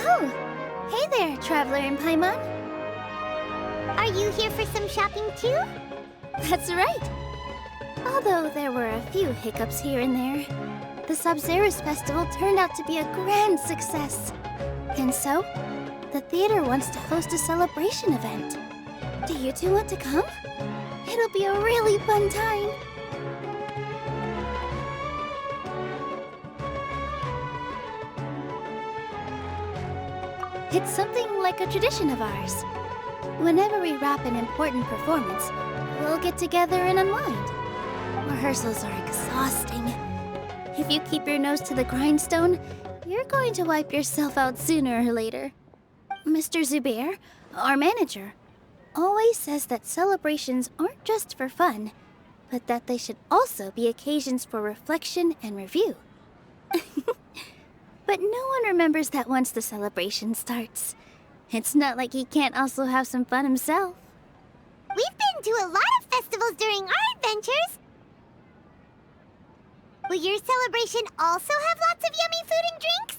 Oh, hey there, Traveler in Paimon. Are you here for some shopping too? That's right. Although there were a few hiccups here and there, the Sabzerus Festival turned out to be a grand success. And so, the theater wants to host a celebration event. Do you two want to come? It'll be a really fun time. It's something like a tradition of ours. Whenever we wrap an important performance, we'll get together and unwind. Rehearsals are exhausting. If you keep your nose to the grindstone, you're going to wipe yourself out sooner or later. Mr. Zubair, our manager, always says that celebrations aren't just for fun, but that they should also be occasions for reflection and review. But no one remembers that once the celebration starts. It's not like he can't also have some fun himself. We've been to a lot of festivals during our adventures. Will your celebration also have lots of yummy food and drinks?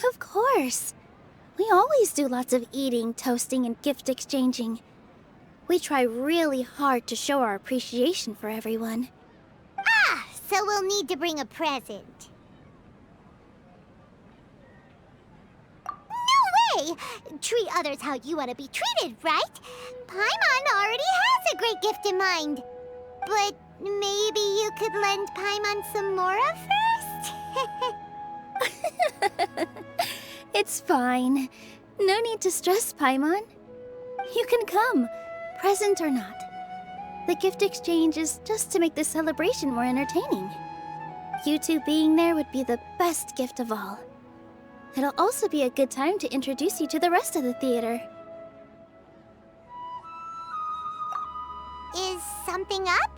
Of course. We always do lots of eating, toasting, and gift exchanging. We try really hard to show our appreciation for everyone. Ah, so we'll need to bring a present. No way! Treat others how you want to be treated, right? Paimon already has a great gift in mind. But maybe you could lend Paimon some more of hers? It's fine. No need to stress, Paimon. You can come, present or not. The gift exchange is just to make the celebration more entertaining. You two being there would be the best gift of all. It'll also be a good time to introduce you to the rest of the theater. Is something up?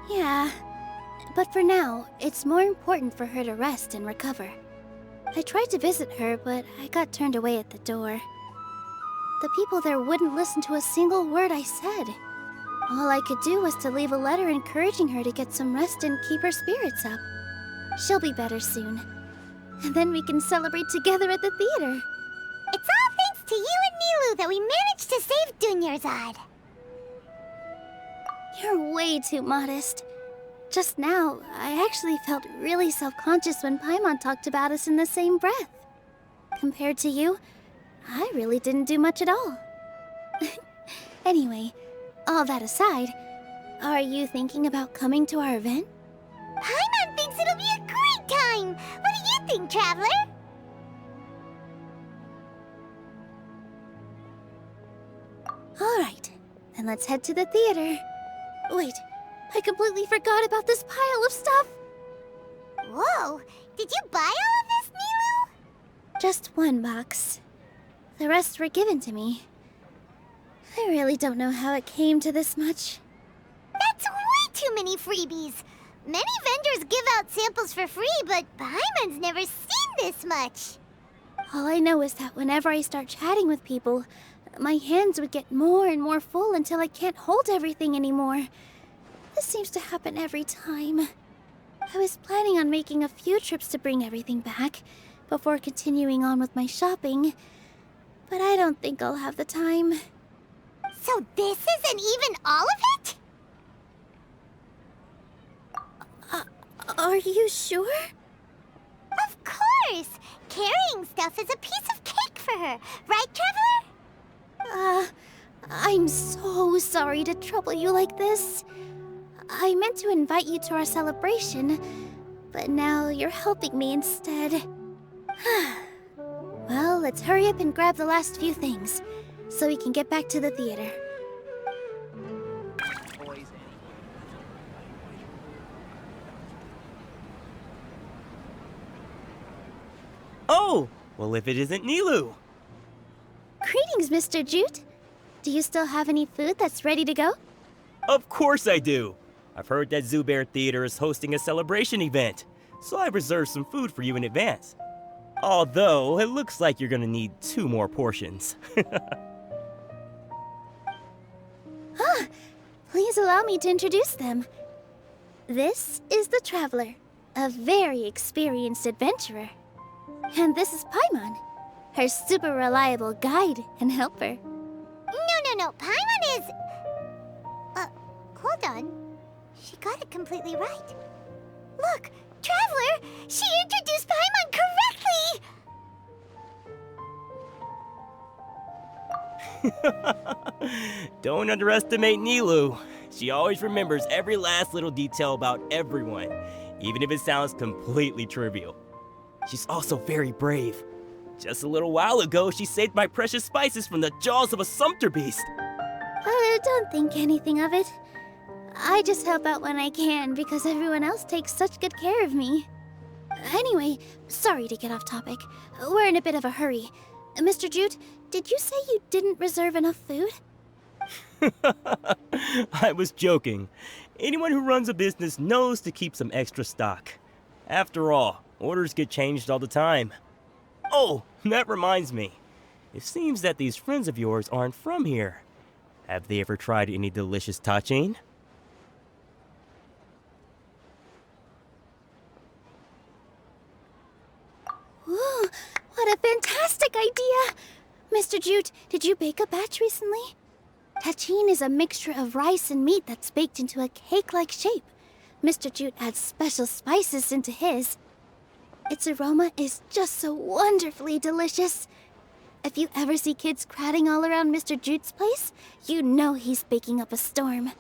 Yeah, but for now, it's more important for her to rest and recover. I tried to visit her, but I got turned away at the door. The people there wouldn't listen to a single word I said. All I could do was to leave a letter encouraging her to get some rest and keep her spirits up. She'll be better soon. And then we can celebrate together at the theater. It's all thanks to you and Nilou that we managed to save Dunyarzad. You're way too modest. Just now, I actually felt really self-conscious when Paimon talked about us in the same breath. Compared to you, I really didn't do much at all. Anyway, all that aside, are you thinking about coming to our event? Paimon thinks it'll be a great time! What do you think, Traveler? All right, then let's head to the theater. Wait, I completely forgot about this pile of stuff. Whoa! Did you buy all of this, Nilou? Just one box. The rest were given to me. I really don't know how it came to this much. That's way too many freebies! Many vendors give out samples for free, but Paimon's never seen this much. All I know is that whenever I start chatting with people, my hands would get more and more full until I can't hold everything anymore. This seems to happen every time. I was planning on making a few trips to bring everything back before continuing on with my shopping, but I don't think I'll have the time. So this isn't even all of it? Are you sure? Of course! Carrying stuff is a piece of cake for her, right, Traveler? I'm so sorry to trouble you like this. I meant to invite you to our celebration, but now you're helping me instead. Well, let's hurry up and grab the last few things, so we can get back to the theater. Oh! Well, if it isn't Nilou! Greetings, Mr. Jute. Do you still have any food that's ready to go? Of course I do! I've heard that Zubair Theater is hosting a celebration event, so I've reserved some food for you in advance. Although, it looks like you're gonna need 2 more portions. Please allow me to introduce them. This is the Traveler, a very experienced adventurer. And this is Paimon, her super reliable guide and helper. No. Paimon is... hold on. She got it completely right. Look, Traveler! She introduced Paimon correctly! Don't underestimate Nilou. She always remembers every last little detail about everyone, even if it sounds completely trivial. She's also very brave. Just a little while ago, she saved my precious spices from the jaws of a sumpter beast. Don't think anything of it. I just help out when I can because everyone else takes such good care of me. Anyway, sorry to get off topic. We're in a bit of a hurry. Mr. Jute, did you say you didn't reserve enough food? I was joking. Anyone who runs a business knows to keep some extra stock. After all, orders get changed all the time. Oh, that reminds me. It seems that these friends of yours aren't from here. Have they ever tried any delicious tachin? Ooh, what a fantastic idea! Mr. Jute, did you bake a batch recently? Tachin is a mixture of rice and meat that's baked into a cake-like shape. Mr. Jute adds special spices into his. Its aroma is just so wonderfully delicious. If you ever see kids crowding all around Mr. Jute's place, you know he's baking up a storm.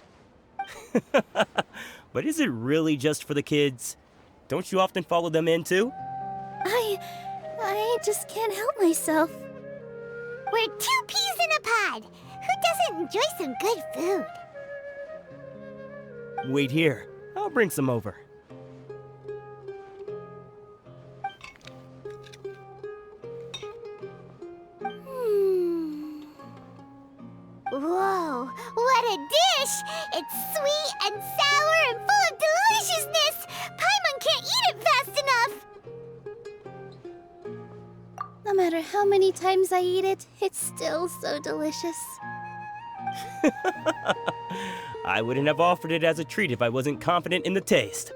But is it really just for the kids? Don't you often follow them in too? I just can't help myself. We're 2 peas in a pod! Who doesn't enjoy some good food? Wait here. I'll bring some over. Whoa, what a dish! It's sweet and sour and full of deliciousness! Paimon can't eat it fast enough! No matter how many times I eat it, it's still so delicious. I wouldn't have offered it as a treat if I wasn't confident in the taste.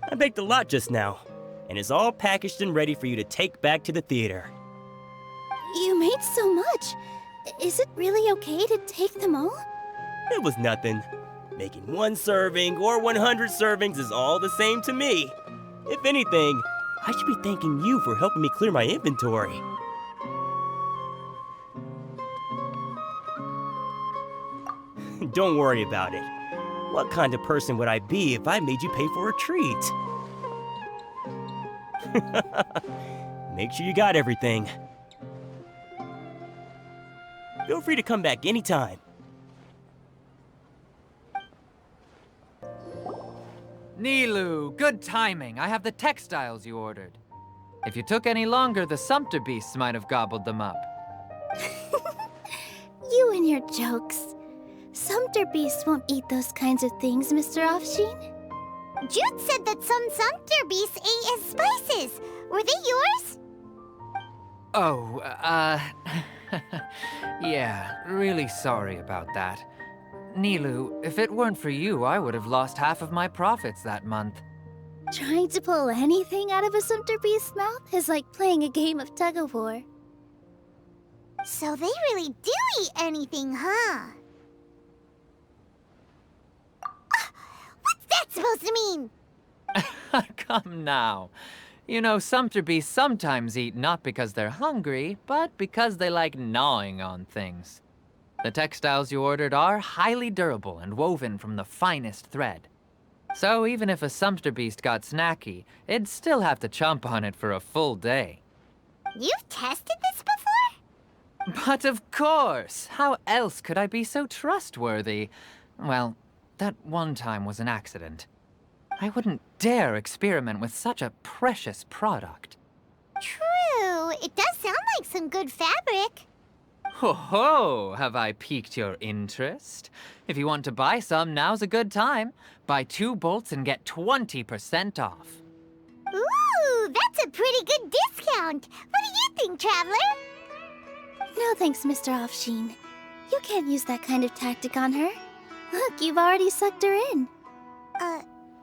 I baked a lot just now, and it's all packaged and ready for you to take back to the theater. You made so much. Is it really okay to take them all? It was nothing. Making 1 serving or 100 servings is all the same to me. If anything, I should be thanking you for helping me clear my inventory. Don't worry about it. What kind of person would I be if I made you pay for a treat? Make sure you got everything. Feel free to come back anytime. Nilou, good timing. I have the textiles you ordered. If you took any longer, the sumpter beasts might have gobbled them up. You and your jokes. Sumpter beasts won't eat those kinds of things, Mr. Offsheen. Jude said that some sumpter beasts ate his spices. Were they yours? Oh, yeah, really sorry about that. Nilou, if it weren't for you, I would have lost half of my profits that month. Trying to pull anything out of a sumpter beast's mouth is like playing a game of tug-of-war. So they really do eat anything, huh? What's that supposed to mean? Come now. You know, sumpter beasts sometimes eat not because they're hungry, but because they like gnawing on things. The textiles you ordered are highly durable and woven from the finest thread. So even if a sumpter beast got snacky, it'd still have to chomp on it for a full day. You've tested this before? But of course! How else could I be so trustworthy? Well, that one time was an accident. I wouldn't dare experiment with such a precious product. True. It does sound like some good fabric. Ho ho! Have I piqued your interest? If you want to buy some, now's a good time. Buy 2 bolts and get 20% off. Ooh, that's a pretty good discount. What do you think, Traveler? No thanks, Mr. Offsheen. You can't use that kind of tactic on her. Look, you've already sucked her in.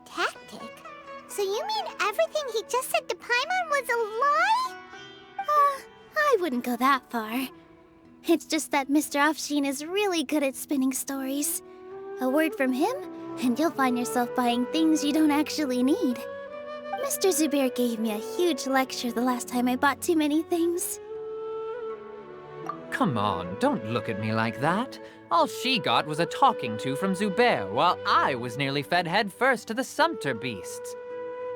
Tactic? So you mean everything he just said to Paimon was a lie? I wouldn't go that far. It's just that Mr. Afshin is really good at spinning stories. A word from him, and you'll find yourself buying things you don't actually need. Mr. Zubair gave me a huge lecture the last time I bought too many things. Come on, don't look at me like that. All she got was a talking to from Zubair, while I was nearly fed headfirst to the sumpter beasts.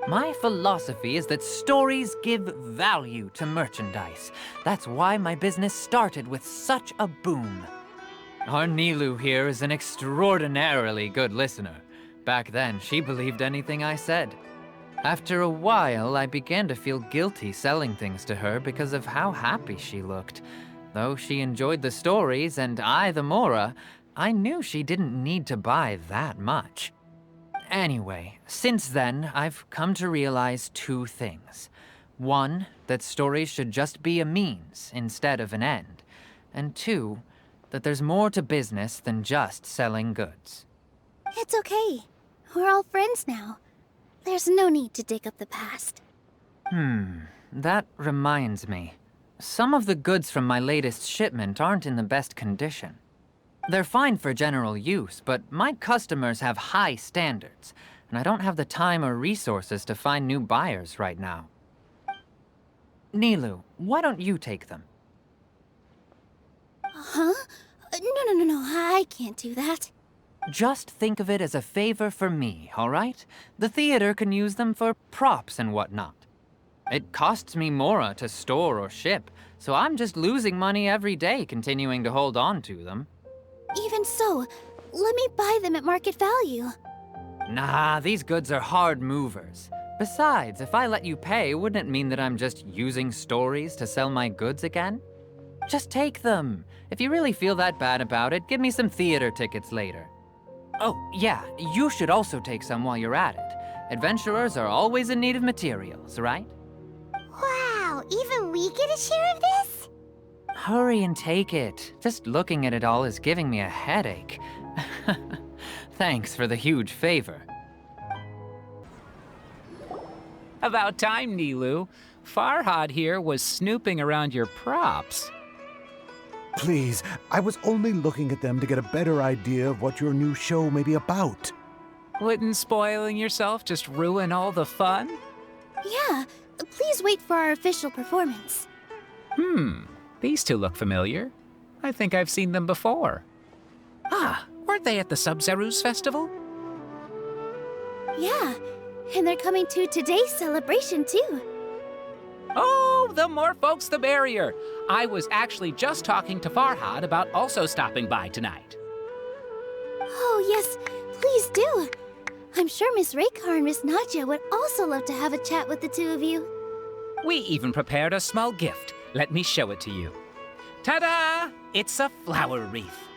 My philosophy is that stories give value to merchandise. That's why my business started with such a boom. Our Nilou here is an extraordinarily good listener. Back then, she believed anything I said. After a while, I began to feel guilty selling things to her because of how happy she looked. Though she enjoyed the stories and I the Mora, I knew she didn't need to buy that much. Anyway, since then, I've come to realize two things. One, that stories should just be a means instead of an end. And two, that there's more to business than just selling goods. It's okay. We're all friends now. There's no need to dig up the past. That reminds me. Some of the goods from my latest shipment aren't in the best condition. They're fine for general use, but my customers have high standards, and I don't have the time or resources to find new buyers right now. Nilou, why don't you take them? Huh? No, I can't do that. Just think of it as a favor for me, all right? The theater can use them for props and whatnot. It costs me Mora to store or ship, so I'm just losing money every day continuing to hold on to them. Even so, let me buy them at market value. Nah, these goods are hard movers. Besides, if I let you pay, wouldn't it mean that I'm just using stories to sell my goods again? Just take them. If you really feel that bad about it, give me some theater tickets later. Oh, yeah, you should also take some while you're at it. Adventurers are always in need of materials, right? Wow, even we get a share of this? Hurry and take it. Just looking at it all is giving me a headache. Thanks for the huge favor. About time, Nilou. Farhad here was snooping around your props. Please, I was only looking at them to get a better idea of what your new show may be about. Wouldn't spoiling yourself just ruin all the fun? Yeah, please wait for our official performance. These two look familiar. I think I've seen them before. Ah, weren't they at the Sub-Zerus festival? Yeah, and they're coming to today's celebration too. Oh, the more folks the merrier. I was actually just talking to Farhad about also stopping by tonight. Oh yes, please do. I'm sure Miss Raykar and Miss Nadja would also love to have a chat with the two of you. We even prepared a small gift. Let me show it to you. Ta-da! It's a flower wreath.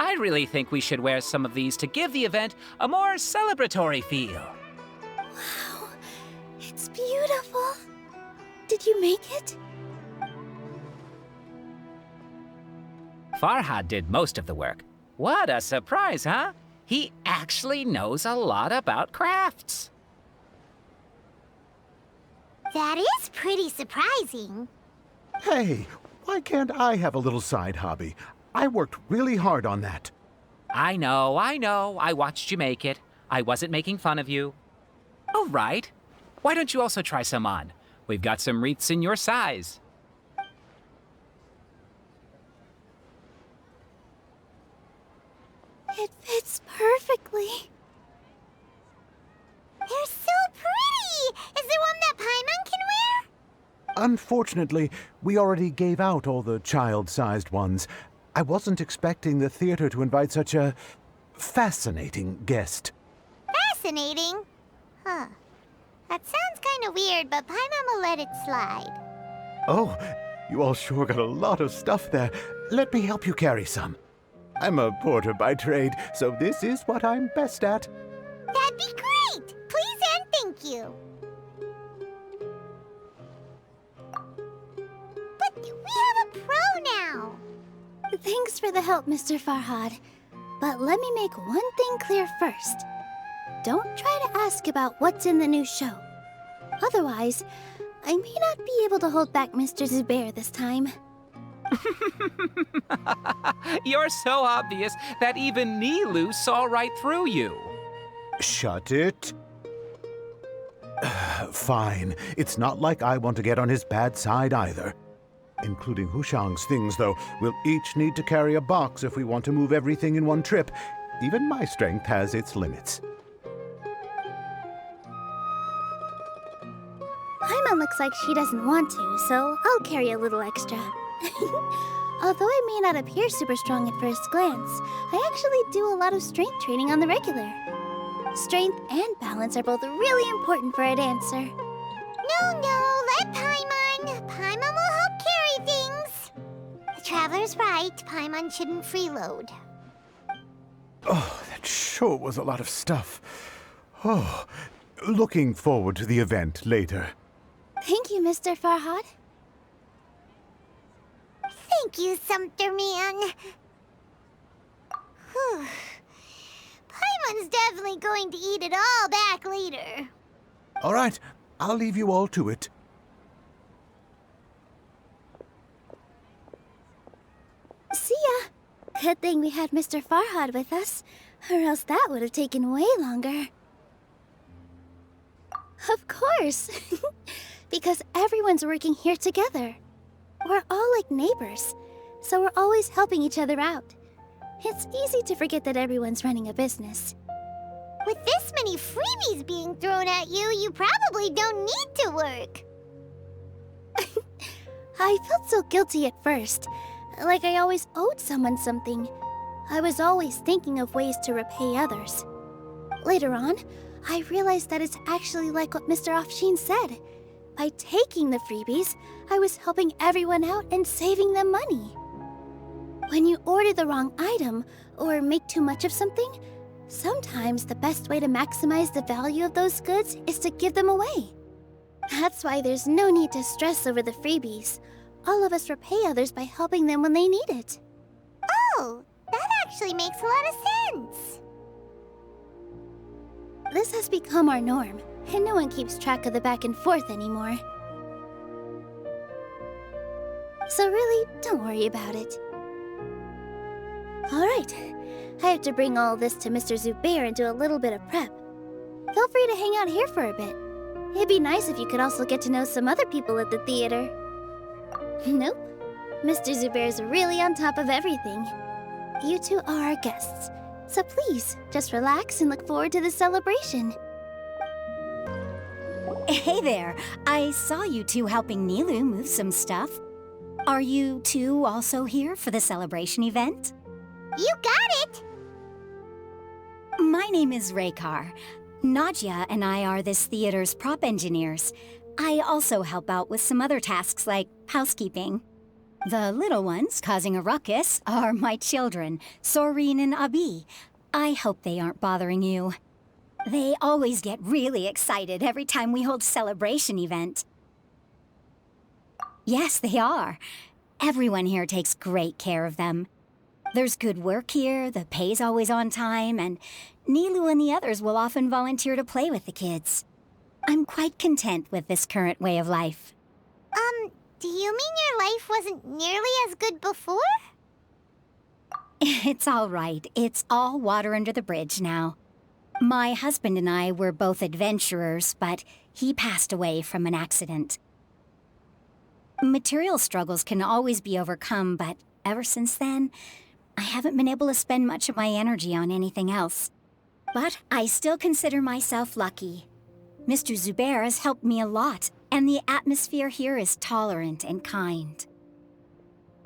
I really think we should wear some of these to give the event a more celebratory feel. Wow, it's beautiful. Did you make it? Farhad did most of the work. What a surprise, huh? He actually knows a lot about crafts. That is pretty surprising. Hey, why can't I have a little side hobby? I worked really hard on that. I know. I watched you make it. I wasn't making fun of you. All right. Why don't you also try some on? We've got some wreaths in your size. It fits perfectly. They're so pretty! Is there one that Paimon can wear? Unfortunately, we already gave out all the child-sized ones. I wasn't expecting the theater to invite such a fascinating guest. Fascinating? Huh. That sounds kind of weird, but Paimon will let it slide. Oh, you all sure got a lot of stuff there. Let me help you carry some. I'm a porter by trade, so this is what I'm best at. That'd be great! Please and thank you. But we have a pro now. Thanks for the help, Mr. Farhad. But let me make one thing clear first. don't try to ask about what's in the new show. Otherwise, I may not be able to hold back Mr. Zubair this time. You're so obvious that even Nilou saw right through you. Shut it. Fine. It's not like I want to get on his bad side either. Including Hushang's things, though, we'll each need to carry a box if we want to move everything in one trip. Even my strength has its limits. Paimon looks like she doesn't want to, so I'll carry a little extra. Although I may not appear super strong at first glance, I actually do a lot of strength training on the regular. Strength and balance are both really important for a dancer. No, let Paimon. Paimon will help carry things. The Traveler's right. Paimon shouldn't freeload. Oh, that sure was a lot of stuff. Oh, looking forward to the event later. Thank you, Mr. Farhad. Thank you, Sumpter Man. Whew. Paimon's definitely going to eat it all back later. All right, I'll leave you all to it. See ya. Good thing we had Mr. Farhad with us, or else that would have taken way longer. Of course. Because everyone's working here together. We're all like neighbors, so we're always helping each other out. It's easy to forget that everyone's running a business. With this many freebies being thrown at you, you probably don't need to work. I felt so guilty at first, like I always owed someone something. I was always thinking of ways to repay others. Later on, I realized that it's actually like what Mr. Afshin said. By taking the freebies, I was helping everyone out and saving them money. When you order the wrong item or make too much of something, sometimes the best way to maximize the value of those goods is to give them away. That's why there's no need to stress over the freebies. All of us repay others by helping them when they need it. Oh, that actually makes a lot of sense. This has become our norm, and no one keeps track of the back and forth anymore. So really, don't worry about it. Alright, I have to bring all this to Mr. Zubair and do a little bit of prep. Feel free to hang out here for a bit. It'd be nice if you could also get to know some other people at the theater. Nope. Mr. Zubair's really on top of everything. You two are our guests, so please, just relax and look forward to the celebration. Hey there, I saw you two helping Nilou move some stuff. Are you two also here for the celebration event? You got it! My name is Raykar. Nadia and I are this theater's prop engineers. I also help out with some other tasks like housekeeping. The little ones causing a ruckus are my children, Soreen and Abi. I hope they aren't bothering you. They always get really excited every time we hold a celebration event. Yes, they are. Everyone here takes great care of them. There's good work here, the pay's always on time, and Nilou and the others will often volunteer to play with the kids. I'm quite content with this current way of life. Do you mean your life wasn't nearly as good before? It's all right. It's all water under the bridge now. My husband and I were both adventurers, but he passed away from an accident. Material struggles can always be overcome, but ever since then, I haven't been able to spend much of my energy on anything else. But I still consider myself lucky. Mr. Zubair has helped me a lot, and the atmosphere here is tolerant and kind.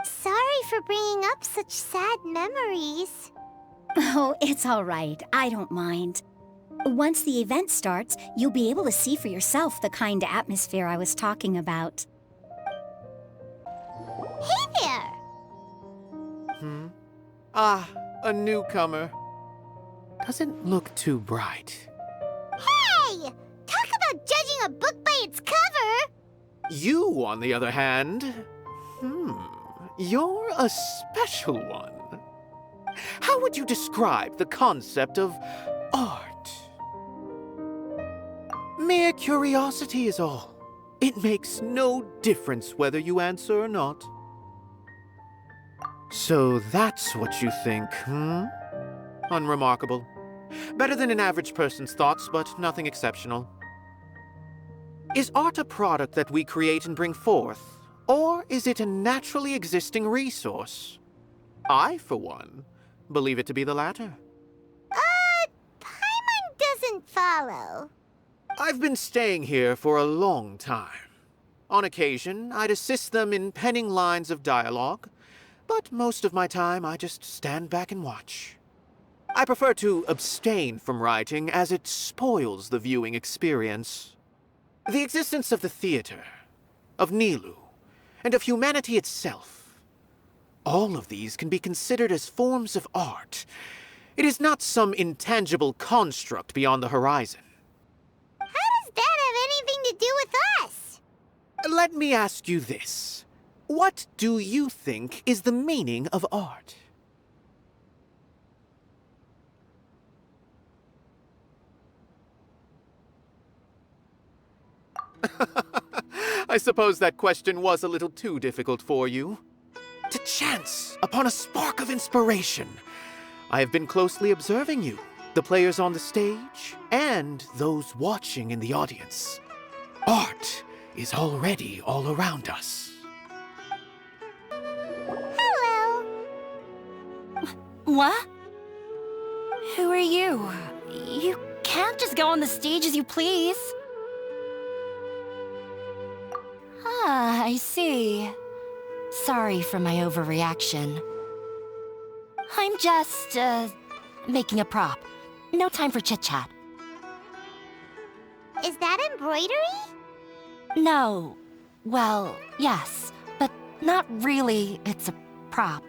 Sorry for bringing up such sad memories. Oh, it's all right. I don't mind. Once the event starts, you'll be able to see for yourself the kind of atmosphere I was talking about. Hey there! Ah, a newcomer. Doesn't look too bright. Hey! Talk about judging a book by its cover! You, on the other hand, you're a special one. How would you describe the concept of art? Mere curiosity is all. It makes no difference whether you answer or not. So that's what you think, hmm? Unremarkable. Better than an average person's thoughts, but nothing exceptional. Is art a product that we create and bring forth, or is it a naturally existing resource? I, for one, believe it to be the latter. Paimon doesn't follow. I've been staying here for a long time. On occasion, I'd assist them in penning lines of dialogue, but most of my time I just stand back and watch. I prefer to abstain from writing as it spoils the viewing experience. The existence of the theater, of Nilou, and of humanity itself, all of these can be considered as forms of art. It is not some intangible construct beyond the horizon. How does that have anything to do with us? Let me ask you this. What do you think is the meaning of art? I suppose that question was a little too difficult for you. To chance upon a spark of inspiration. I have been closely observing you, the players on the stage, and those watching in the audience. Art is already all around us. Hello. What? Who are you? You can't just go on the stage as you please. Ah, I see. Sorry for my overreaction. I'm just, making a prop. No time for chit-chat. Is that embroidery? No. Well, yes, but not really. It's a prop.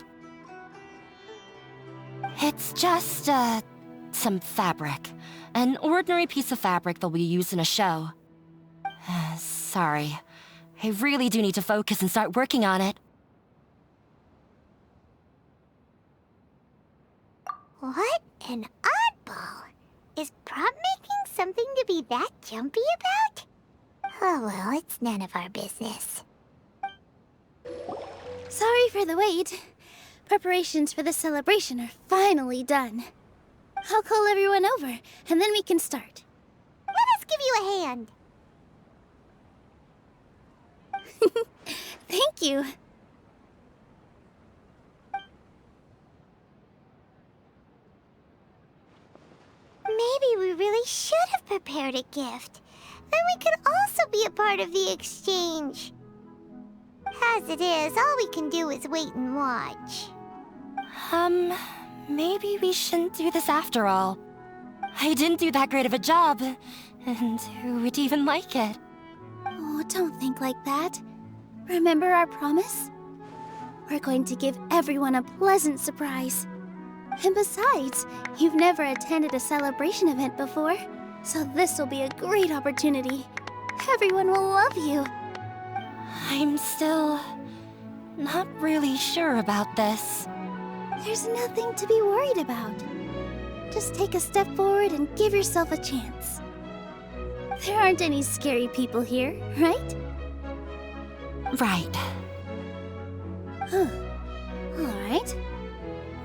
It's just, some fabric. An ordinary piece of fabric that'll be used in a show. Sorry. I really do need to focus and start working on it. What an oddball. Is prop making something to be that jumpy about? Oh well, it's none of our business. Sorry for the wait. Preparations for the celebration are finally done. I'll call everyone over, and then we can start. Let us give you a hand. Thank you. Maybe we really should have prepared a gift. Then we could also be a part of the exchange. As it is, all we can do is wait and watch. Maybe we shouldn't do this after all. I didn't do that great of a job, and who would even like it? Oh, don't think like that. Remember our promise? We're going to give everyone a pleasant surprise. And besides, you've never attended a celebration event before, so this will be a great opportunity. Everyone will love you. I'm still not really sure about this. There's nothing to be worried about. Just take a step forward and give yourself a chance. There aren't any scary people here, right? Right. Huh. All right.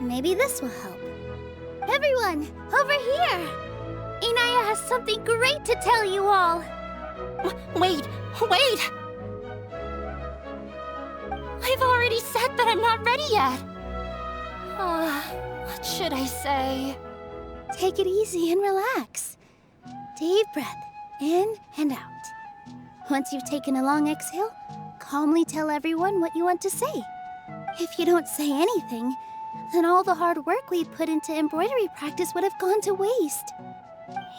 Maybe this will help. Everyone, over here! Inaya has something great to tell you all. Wait! I've already said that I'm not ready yet. What should I say? Take it easy and relax. Deep breath, in and out. Once you've taken a long exhale, calmly tell everyone what you want to say. If you don't say anything, then all the hard work we put into embroidery practice would have gone to waste.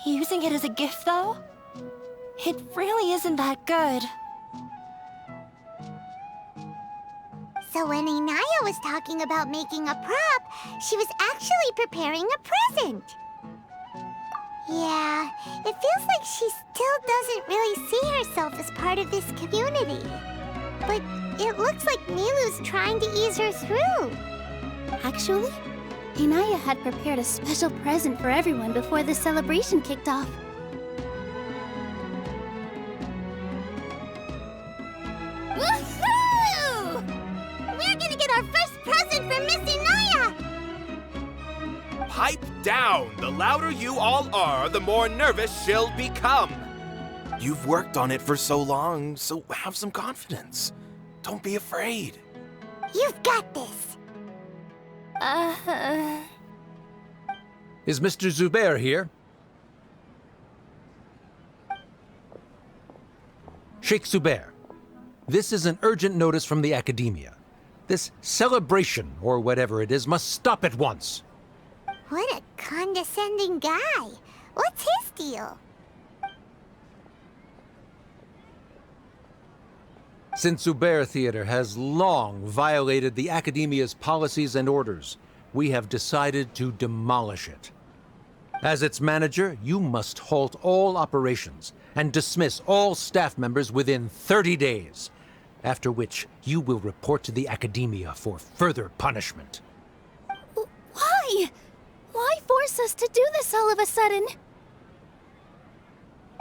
Using it as a gift, though? It really isn't that good. So when Inaya was talking about making a prop, she was actually preparing a present. Yeah, it feels like she still doesn't really see herself as part of this community. But it looks like Nilou's trying to ease her through. Actually, Inaya had prepared a special present for everyone before the celebration kicked off. we're missing Naya! Pipe down! The louder you all are, the more nervous she'll become. You've worked on it for so long, so have some confidence. Don't be afraid. You've got this. Is Mr. Zubair here? Sheikh Zubair, this is an urgent notice from the Academia. This celebration, or whatever it is, must stop at once. What a condescending guy. What's his deal? Since Zubair Theater has long violated the Academia's policies and orders, we have decided to demolish it. As its manager, you must halt all operations and dismiss all staff members within 30 days, after which you will report to the Academia for further punishment. Why? Why force us to do this all of a sudden?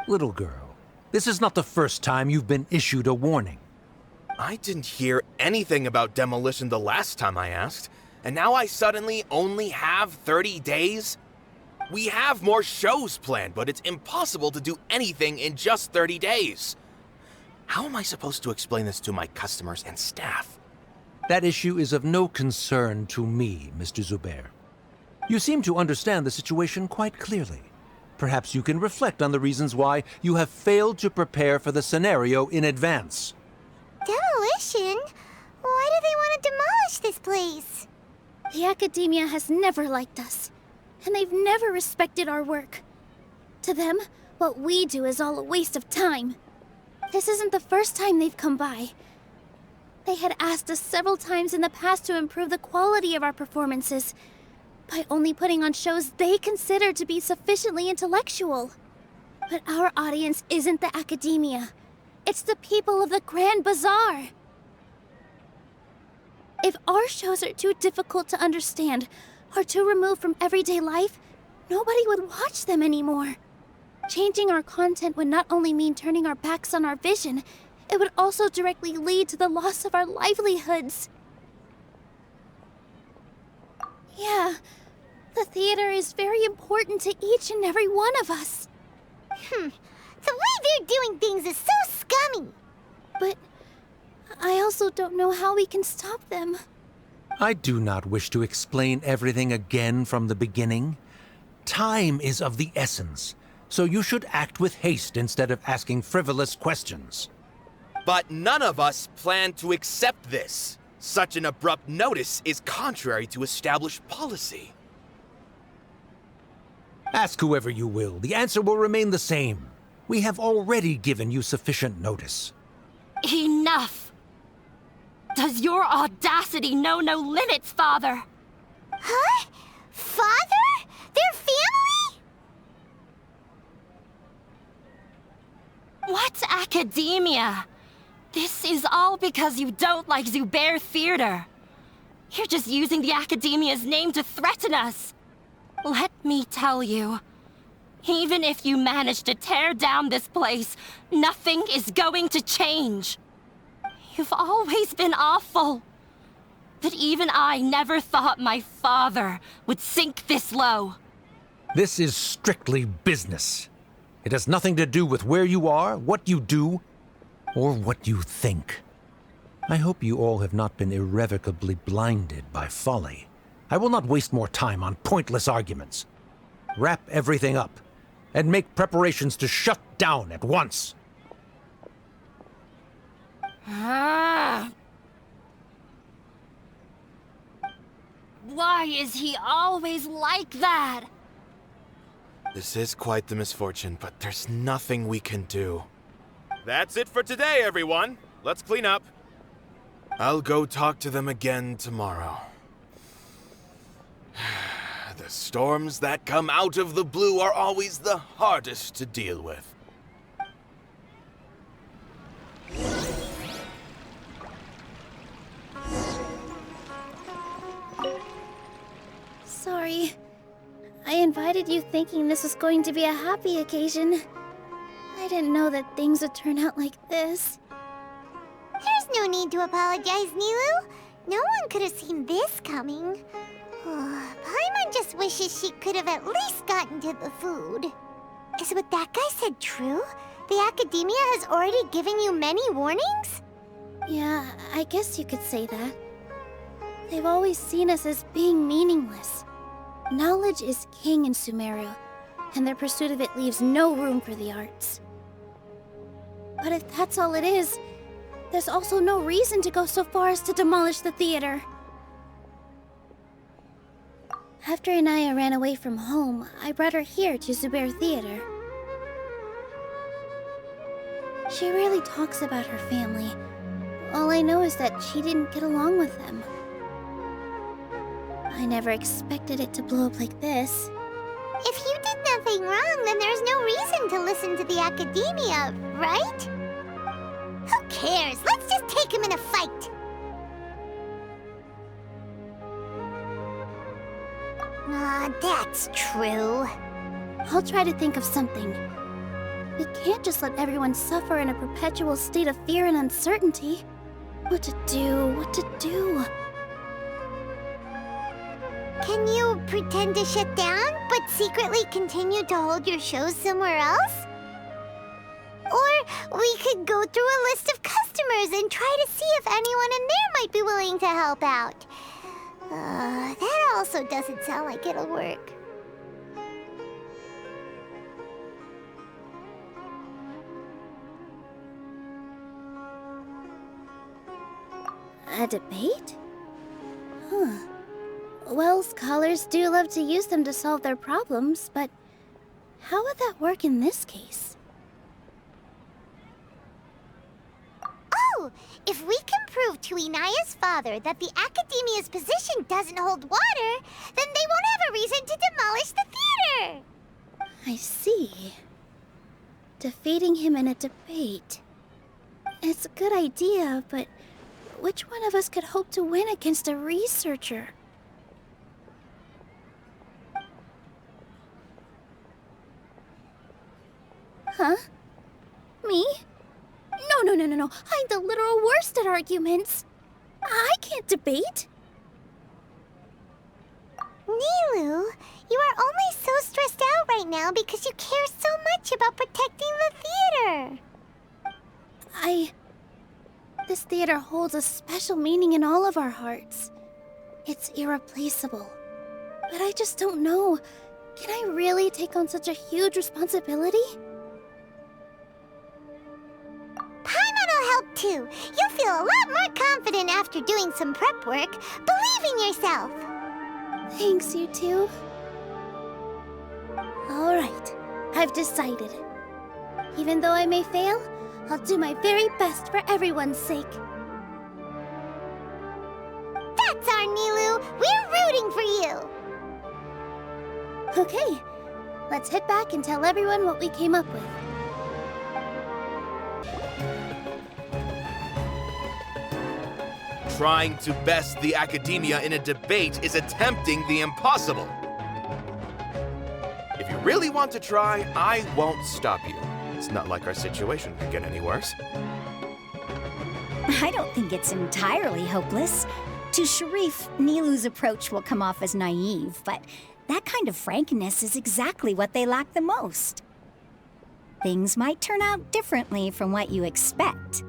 Little girl, this is not the first time you've been issued a warning. I didn't hear anything about demolition the last time I asked, and now I suddenly only have 30 days? We have more shows planned, but it's impossible to do anything in just 30 days. How am I supposed to explain this to my customers and staff? That issue is of no concern to me, Mr. Zubair. You seem to understand the situation quite clearly. Perhaps you can reflect on the reasons why you have failed to prepare for the scenario in advance. Demolition? Why do they want to demolish this place? The Academia has never liked us, and they've never respected our work. To them, what we do is all a waste of time. This isn't the first time they've come by. They had asked us several times in the past to improve the quality of our performances by only putting on shows they consider to be sufficiently intellectual. But our audience isn't the Academia. It's the people of the Grand Bazaar. If our shows are too difficult to understand or too removed from everyday life, nobody would watch them anymore. Changing our content would not only mean turning our backs on our vision, it would also directly lead to the loss of our livelihoods. Yeah, the theater is very important to each and every one of us. The way they're doing things is so scummy. But I also don't know how we can stop them. I do not wish to explain everything again from the beginning. Time is of the essence, so you should act with haste instead of asking frivolous questions. But none of us plan to accept this. Such an abrupt notice is contrary to established policy. Ask whoever you will, the answer will remain the same. We have already given you sufficient notice. Enough! Does your audacity know no limits, Father? Huh? Father? Their family? What's academia? This is all because you don't like Zubair Theater. You're just using the Academia's name to threaten us. Let me tell you, even if you manage to tear down this place, nothing is going to change. You've always been awful. But even I never thought my father would sink this low. This is strictly business. It has nothing to do with where you are, what you do, or what you think. I hope you all have not been irrevocably blinded by folly. I will not waste more time on pointless arguments. Wrap everything up, and make preparations to shut down at once. Why is he always like that? This is quite the misfortune, but there's nothing we can do. That's it for today, everyone. Let's clean up. I'll go talk to them again tomorrow. The storms that come out of the blue are always the hardest to deal with. Sorry. I invited you thinking this was going to be a happy occasion. I didn't know that things would turn out like this. There's no need to apologize, Nilou. No one could have seen this coming. Paimon just wishes she could have at least gotten to the food. Is what that guy said true? The Academia has already given you many warnings? Yeah, I guess you could say that. They've always seen us as being meaningless. Knowledge is king in Sumeru, and their pursuit of it leaves no room for the arts. But if that's all it is, there's also no reason to go so far as to demolish the theater. After Inaya ran away from home, I brought her here to Zubair Theater. She rarely talks about her family. All I know is that she didn't get along with them. I never expected it to blow up like this. If you did nothing wrong, then there's no reason to listen to the Academia, right? Who cares? Let's just take him in a fight! That's true. I'll try to think of something. We can't just let everyone suffer in a perpetual state of fear and uncertainty. What to do? Can you pretend to shut down, but secretly continue to hold your shows somewhere else? Or we could go through a list of customers and try to see if anyone in there might be willing to help out. That also doesn't sound like it'll work. A debate? Huh. Well, scholars do love to use them to solve their problems, but how would that work in this case? Oh! If we can prove to Inaya's father that the Academia's position doesn't hold water, then they won't have a reason to demolish the theater! I see. Defeating him in a debate. It's a good idea, but which one of us could hope to win against a researcher? Huh? Me? No. I'm the literal worst at arguments. I can't debate. Nilou, you are only so stressed out right now because you care so much about protecting the theater. This theater holds a special meaning in all of our hearts. It's irreplaceable. But I just don't know. Can I really take on such a huge responsibility? Paimon will help too. You'll feel a lot more confident after doing some prep work. Believe in yourself. Thanks, you two. All right, I've decided. Even though I may fail, I'll do my very best for everyone's sake. That's our Nilou. We're rooting for you. Okay, let's head back and tell everyone what we came up with. Trying to best the Academia in a debate is attempting the impossible. If you really want to try, I won't stop you. It's not like our situation could get any worse. I don't think it's entirely hopeless. To Sharif, Nilou's approach will come off as naive, but that kind of frankness is exactly what they lack the most. Things might turn out differently from what you expect.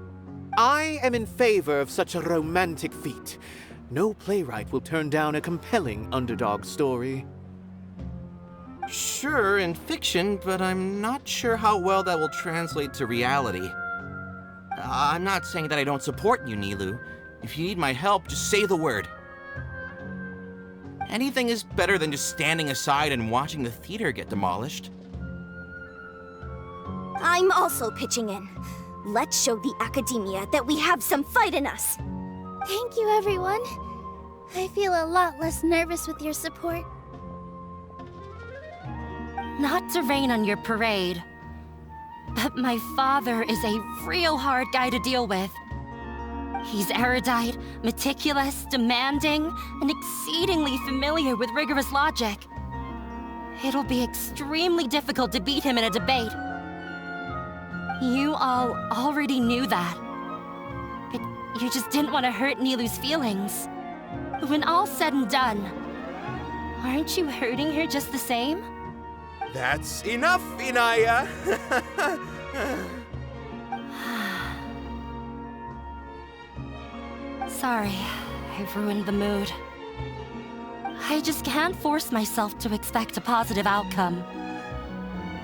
I am in favor of such a romantic feat. No playwright will turn down a compelling underdog story. Sure, in fiction, but I'm not sure how well that will translate to reality. I'm not saying that I don't support you, Nilou. If you need my help, just say the word. Anything is better than just standing aside and watching the theater get demolished. I'm also pitching in. Let's show the Academia that we have some fight in us. Thank you, everyone. I feel a lot less nervous with your support. Not to rain on your parade, but my father is a real hard guy to deal with. He's erudite, meticulous, demanding, and exceedingly familiar with rigorous logic. It'll be extremely difficult to beat him in a debate. You all already knew that. But you just didn't want to hurt Nilou's feelings. When all's said and done, aren't you hurting her just the same? That's enough, Inaya! Sorry, I've ruined the mood. I just can't force myself to expect a positive outcome.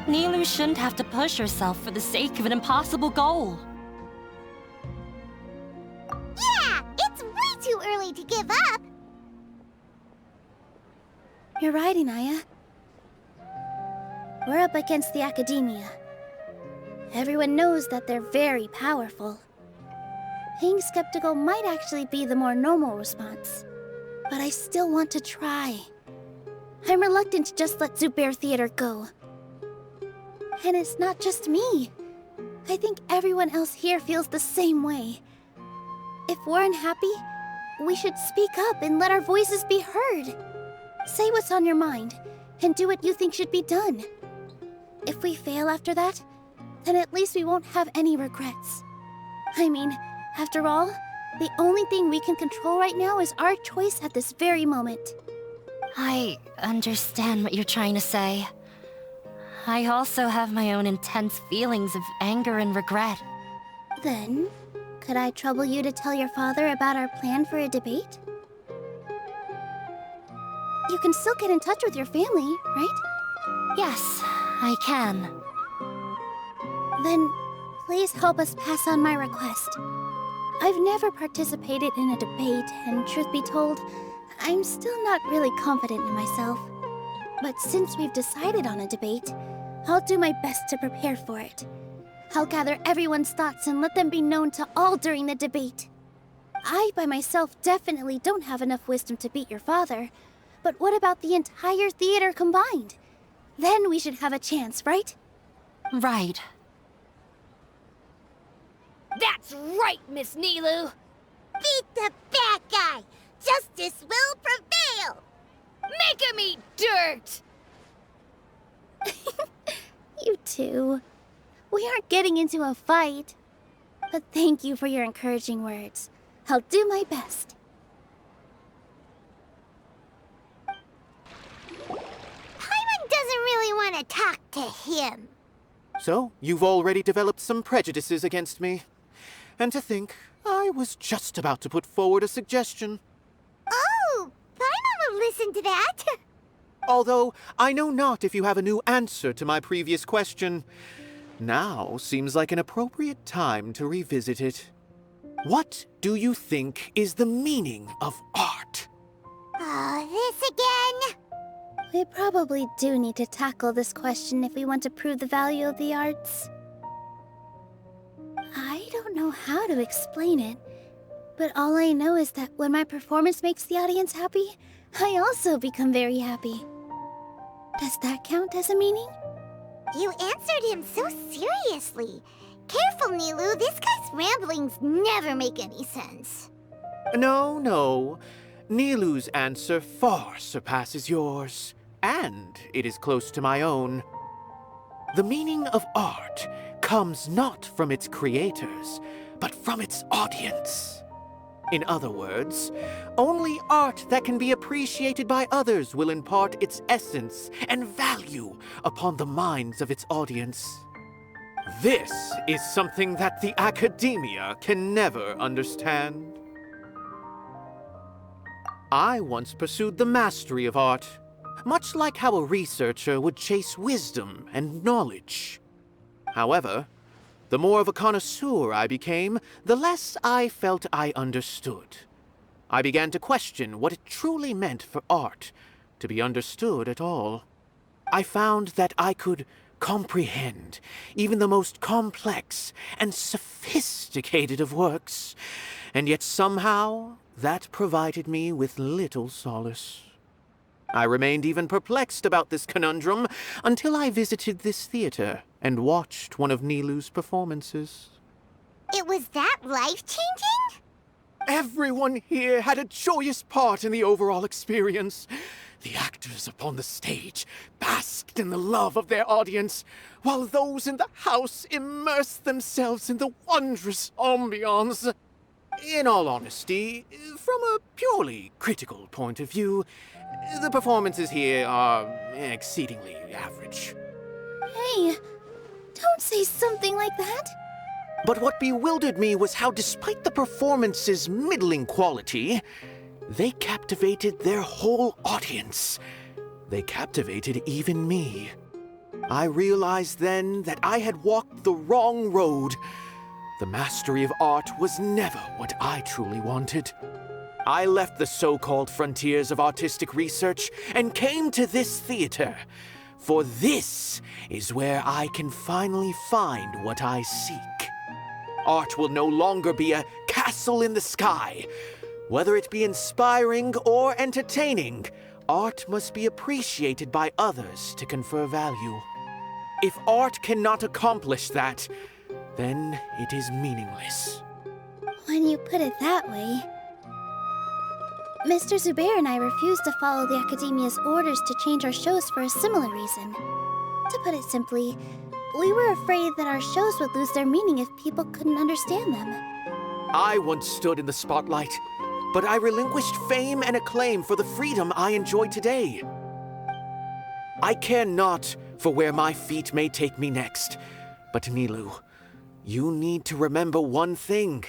Nilou shouldn't have to push herself for the sake of an impossible goal. Yeah, it's way too early to give up. You're right, Inaya. We're up against the Academia. Everyone knows that they're very powerful. Being skeptical might actually be the more normal response. But I still want to try. I'm reluctant to just let Zubair Theater go. And it's not just me. I think everyone else here feels the same way. If we're unhappy, we should speak up and let our voices be heard. Say what's on your mind, and do what you think should be done. If we fail after that, then at least we won't have any regrets. I mean, after all, the only thing we can control right now is our choice at this very moment. I understand what you're trying to say. I also have my own intense feelings of anger and regret. Then, could I trouble you to tell your father about our plan for a debate? You can still get in touch with your family, right? Yes, I can. Then, please help us pass on my request. I've never participated in a debate, and truth be told, I'm still not really confident in myself. But since we've decided on a debate, I'll do my best to prepare for it. I'll gather everyone's thoughts and let them be known to all during the debate. I, by myself, definitely don't have enough wisdom to beat your father. But what about the entire theater combined? Then we should have a chance, right? Right. That's right, Miss Nilou! Beat the bad guy! Justice will prevail! Make him eat dirt! You too. We aren't getting into a fight. But thank you for your encouraging words. I'll do my best. Paimon doesn't really want to talk to him. So, you've already developed some prejudices against me. And to think, I was just about to put forward a suggestion. Oh, Paimon will listen to that. Although, I know not if you have a new answer to my previous question. Now seems like an appropriate time to revisit it. What do you think is the meaning of art? Oh, this again? We probably do need to tackle this question if we want to prove the value of the arts. I don't know how to explain it, but all I know is that when my performance makes the audience happy, I also become very happy. Does that count as a meaning? You answered him so seriously. Careful, Nilou. This guy's ramblings never make any sense. No. Nilou's answer far surpasses yours, and it is close to my own. The meaning of art comes not from its creators, but from its audience. In other words, only art that can be appreciated by others will impart its essence and value upon the minds of its audience. This is something that the Academia can never understand. I once pursued the mastery of art, much like how a researcher would chase wisdom and knowledge. However, the more of a connoisseur I became, the less I felt I understood. I began to question what it truly meant for art to be understood at all. I found that I could comprehend even the most complex and sophisticated of works, and yet somehow that provided me with little solace. I remained even perplexed about this conundrum until I visited this theater and watched one of Nilou's performances. It was that life-changing? Everyone here had a joyous part in the overall experience. The actors upon the stage basked in the love of their audience, while those in the house immersed themselves in the wondrous ambiance. In all honesty, from a purely critical point of view, the performances here are exceedingly average. Hey, don't say something like that. But what bewildered me was how, despite the performance's middling quality, they captivated their whole audience. They captivated even me. I realized then that I had walked the wrong road. The mastery of art was never what I truly wanted. I left the so-called frontiers of artistic research and came to this theater, for this is where I can finally find what I seek. Art will no longer be a castle in the sky. Whether it be inspiring or entertaining, art must be appreciated by others to confer value. If art cannot accomplish that, then it is meaningless. When you put it that way... Mr. Zubair and I refused to follow the Academia's orders to change our shows for a similar reason. To put it simply, we were afraid that our shows would lose their meaning if people couldn't understand them. I once stood in the spotlight, but I relinquished fame and acclaim for the freedom I enjoy today. I care not for where my feet may take me next, but Nilou, you need to remember one thing.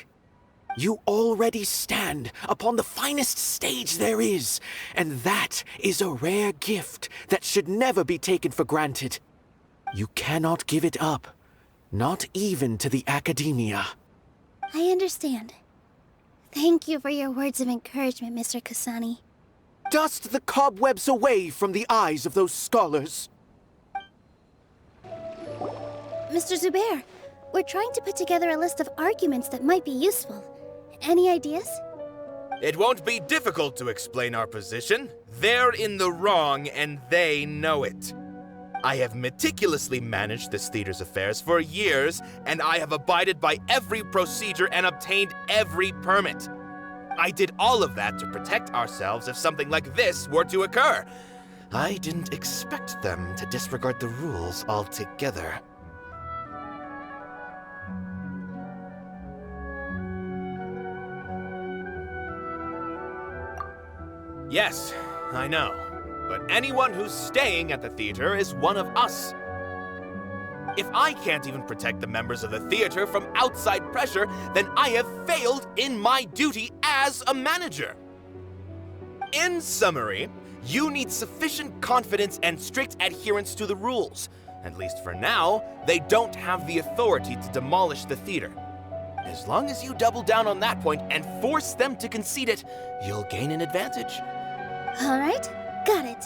You already stand upon the finest stage there is, and that is a rare gift that should never be taken for granted. You cannot give it up, not even to the Academia. I understand. Thank you for your words of encouragement, Mr. Kasani. Dust the cobwebs away from the eyes of those scholars. Mr. Zubair, we're trying to put together a list of arguments that might be useful. Any ideas? It won't be difficult to explain our position. They're in the wrong, and they know it. I have meticulously managed this theater's affairs for years, and I have abided by every procedure and obtained every permit. I did all of that to protect ourselves if something like this were to occur. I didn't expect them to disregard the rules altogether. Yes, I know. But anyone who's staying at the theater is one of us. If I can't even protect the members of the theater from outside pressure, then I have failed in my duty as a manager. In summary, you need sufficient confidence and strict adherence to the rules. At least for now, they don't have the authority to demolish the theater. As long as you double down on that point and force them to concede it, you'll gain an advantage. All right, got it.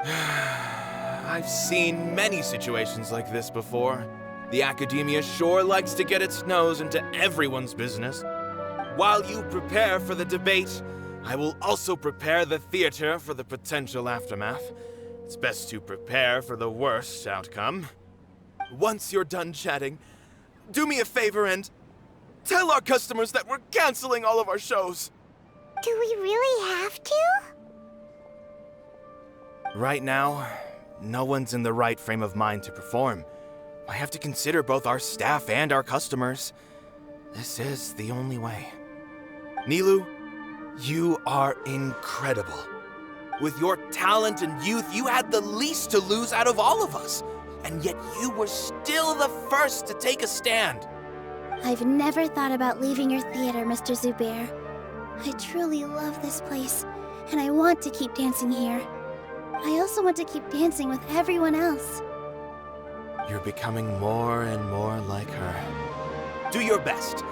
I've seen many situations like this before. The Academia sure likes to get its nose into everyone's business. While you prepare for the debate, I will also prepare the theater for the potential aftermath. It's best to prepare for the worst outcome. Once you're done chatting, do me a favor and tell our customers that we're canceling all of our shows. Do we really have to? Right now, no one's in the right frame of mind to perform. I have to consider both our staff and our customers. This is the only way. Nilou, you are incredible. With your talent and youth, you had the least to lose out of all of us. And yet you were still the first to take a stand. I've never thought about leaving your theater, Mr. Zubair. I truly love this place, and I want to keep dancing here. I also want to keep dancing with everyone else. You're becoming more and more like her. Do your best.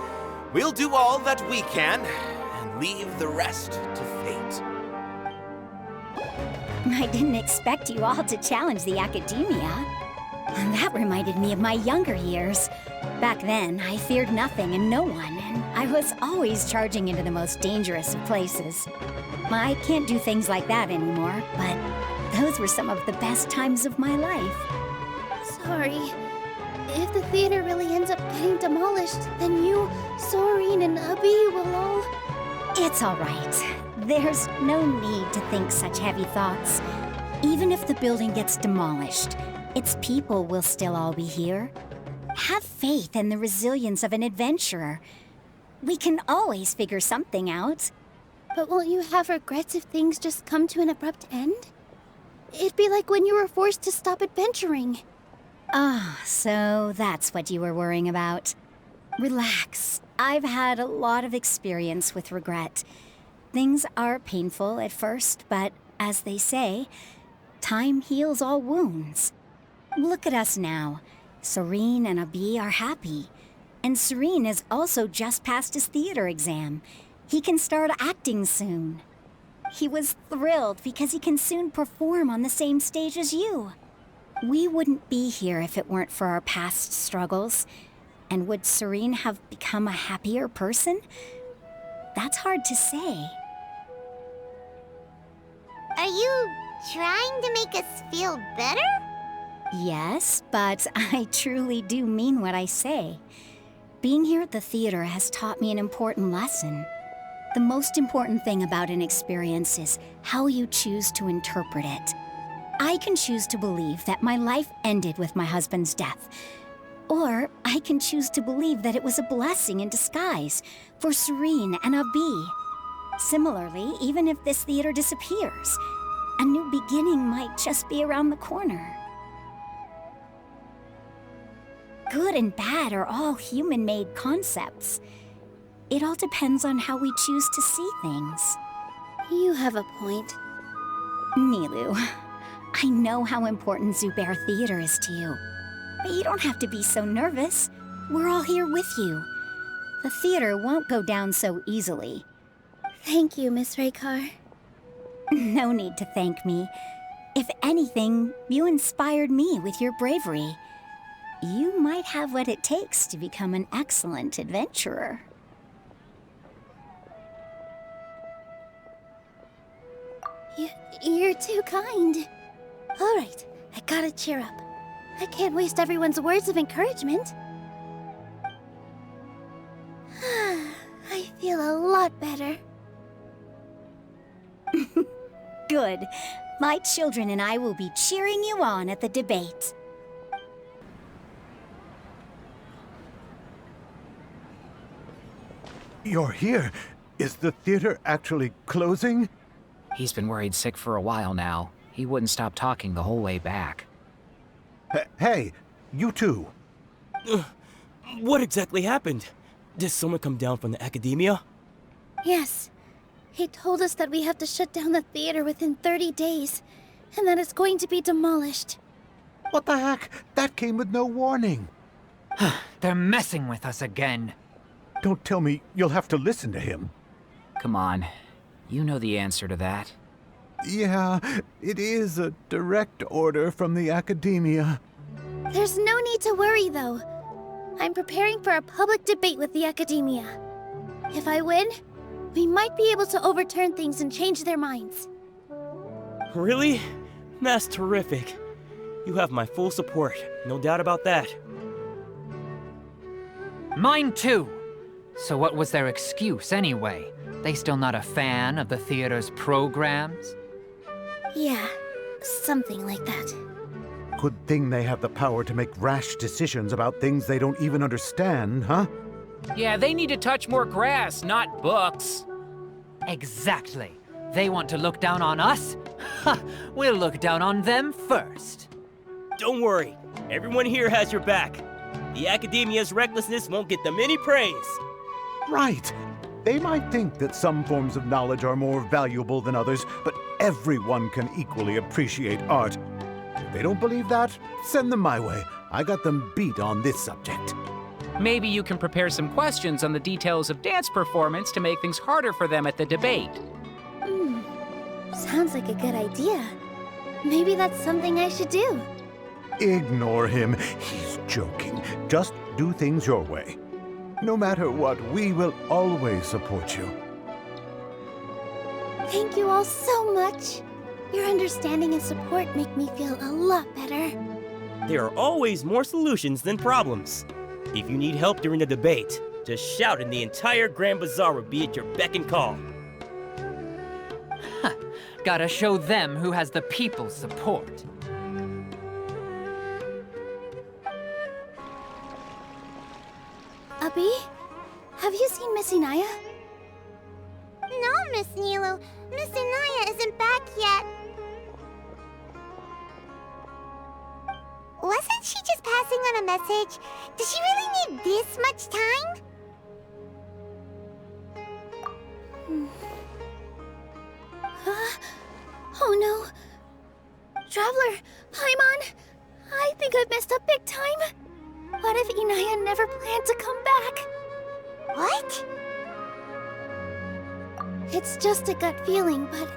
We'll do all that we can, and leave the rest to fate. I didn't expect you all to challenge the Academia. And that reminded me of my younger years. Back then, I feared nothing and no one, and I was always charging into the most dangerous of places. I can't do things like that anymore, but those were some of the best times of my life. Sorry. If the theater really ends up getting demolished, then you, Soren, and Abi will all... It's all right. There's no need to think such heavy thoughts. Even if the building gets demolished, its people will still all be here. Have faith in the resilience of an adventurer. We can always figure something out. But won't you have regrets if things just come to an abrupt end? It'd be like when you were forced to stop adventuring. Ah, so that's what you were worrying about. Relax. I've had a lot of experience with regret. Things are painful at first, but as they say, time heals all wounds. Look at us now. Serene and Abi are happy. And Serene has also just passed his theater exam. He can start acting soon. He was thrilled because he can soon perform on the same stage as you. We wouldn't be here if it weren't for our past struggles. And would Serene have become a happier person? That's hard to say. Are you trying to make us feel better? Yes, but I truly do mean what I say. Being here at the theater has taught me an important lesson. The most important thing about an experience is how you choose to interpret it. I can choose to believe that my life ended with my husband's death. Or I can choose to believe that it was a blessing in disguise for Serene and Abi. Similarly, even if this theater disappears, a new beginning might just be around the corner. Good and bad are all human-made concepts. It all depends on how we choose to see things. You have a point. Nilou, I know how important Zubair Theater is to you. But you don't have to be so nervous. We're all here with you. The theater won't go down so easily. Thank you, Miss Raykar. No need to thank me. If anything, you inspired me with your bravery. You might have what it takes to become an excellent adventurer. You're too kind. All right, I gotta cheer up. I can't waste everyone's words of encouragement. I feel a lot better. Good. My children and I will be cheering you on at the debate. You're here. Is the theater actually closing? He's been worried sick for a while now. He wouldn't stop talking the whole way back. Hey, you two. What exactly happened? Did someone come down from the academia? Yes. He told us that we have to shut down the theater within 30 days, and that it's going to be demolished. What the heck? That came with no warning. They're messing with us again. Don't tell me you'll have to listen to him. Come on. You know the answer to that. Yeah, it is a direct order from the academia. There's no need to worry, though. I'm preparing for a public debate with the academia. If I win, we might be able to overturn things and change their minds. Really? That's terrific. You have my full support, no doubt about that. Mine too. So what was their excuse anyway? They still not a fan of the theater's programs? Yeah, something like that. Good thing they have the power to make rash decisions about things they don't even understand, huh? Yeah, they need to touch more grass, not books. Exactly. They want to look down on us? Ha! We'll look down on them first. Don't worry, everyone here has your back. The academia's recklessness won't get them any praise. Right. They might think that some forms of knowledge are more valuable than others, but everyone can equally appreciate art. If they don't believe that, send them my way. I got them beat on this subject. Maybe you can prepare some questions on the details of dance performance to make things harder for them at the debate. Sounds like a good idea. Maybe that's something I should do. Ignore him. He's joking. Just do things your way. No matter what, we will always support you. Thank you all so much. Your understanding and support make me feel a lot better. There are always more solutions than problems. If you need help during the debate, just shout and the entire Grand Bazaar will be at your beck and call. Gotta show them who has the people's support. Abi? Have you seen Miss Inaya? No, Miss Nilou. Miss Inaya isn't back yet. Wasn't she just passing on a message? Does she really need this much time? Oh no. Traveler, Paimon, I think I've messed up big time. What if Inaya never planned to come back? What? It's just a gut feeling, but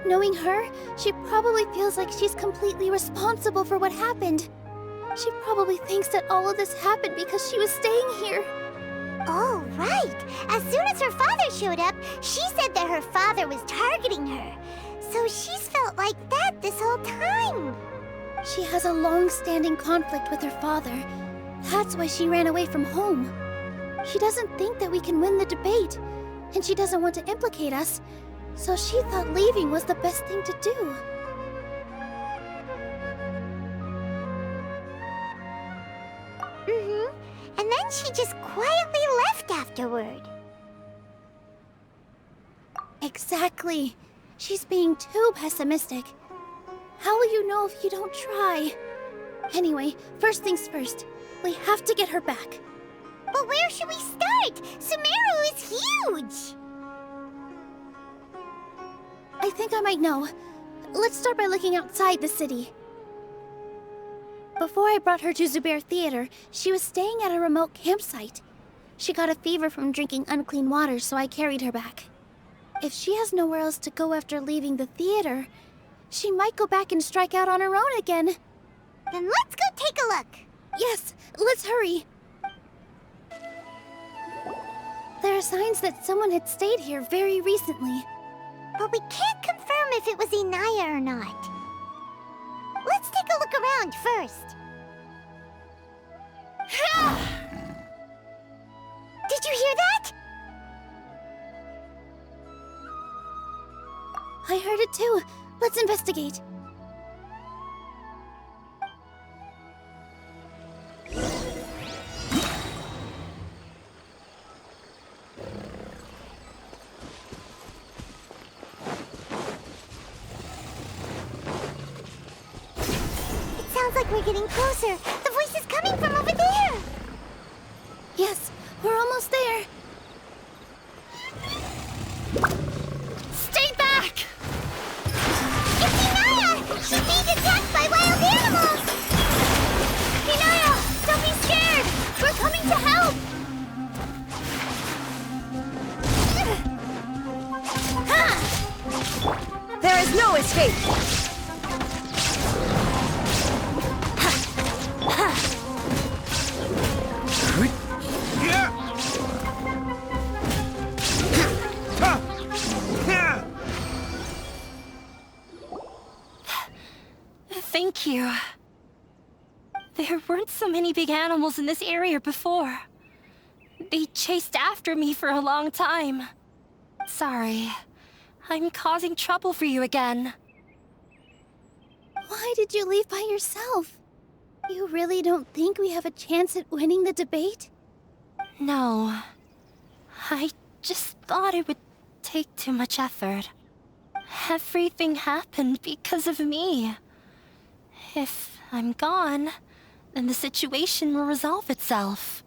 knowing her, she probably feels like she's completely responsible for what happened. She probably thinks that all of this happened because she was staying here. Oh, right. As soon as her father showed up, she said that her father was targeting her. So she's felt like that this whole time. She has a long-standing conflict with her father. That's why she ran away from home. She doesn't think that we can win the debate, and she doesn't want to implicate us, so she thought leaving was the best thing to do. And then she just quietly left afterward. Exactly. She's being too pessimistic. How will you know if you don't try? Anyway, first things first. We have to get her back. But where should we start? Sumeru is huge! I think I might know. Let's start by looking outside the city. Before I brought her to Zubair Theater, she was staying at a remote campsite. She got a fever from drinking unclean water, so I carried her back. If she has nowhere else to go after leaving the theater, she might go back and strike out on her own again. Then let's go take a look. Yes, let's hurry. There are signs that someone had stayed here very recently. But we can't confirm if it was Inaya or not. Let's take a look around first. Did you hear that? I heard it too. Let's investigate. Sounds like we're getting closer. The voice is coming from over there. Yes, we're almost there. Stay back! It's Inaya! She's being attacked by wild animals! Inaya, don't be scared! We're coming to help! There is no escape! Thank you. There weren't so many big animals in this area before. They chased after me for a long time. Sorry. I'm causing trouble for you again. Why did you leave by yourself? You really don't think we have a chance at winning the debate? No. I just thought it would take too much effort. Everything happened because of me. If I'm gone, then the situation will resolve itself.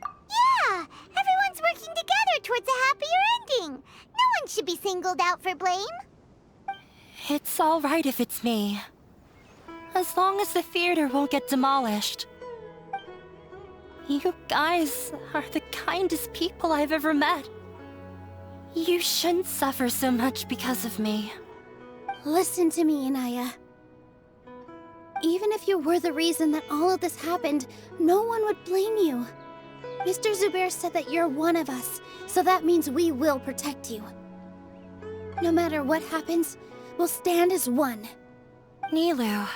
Yeah! Everyone's working together towards a happier ending. No one should be singled out for blame. It's all right if it's me. As long as the theater won't get demolished. You guys are the kindest people I've ever met. You shouldn't suffer so much because of me. Listen to me, Inaya. Even if you were the reason that all of this happened, no one would blame you. Mr. Zubair said that you're one of us, so that means we will protect you. No matter what happens, we'll stand as one. Nilou,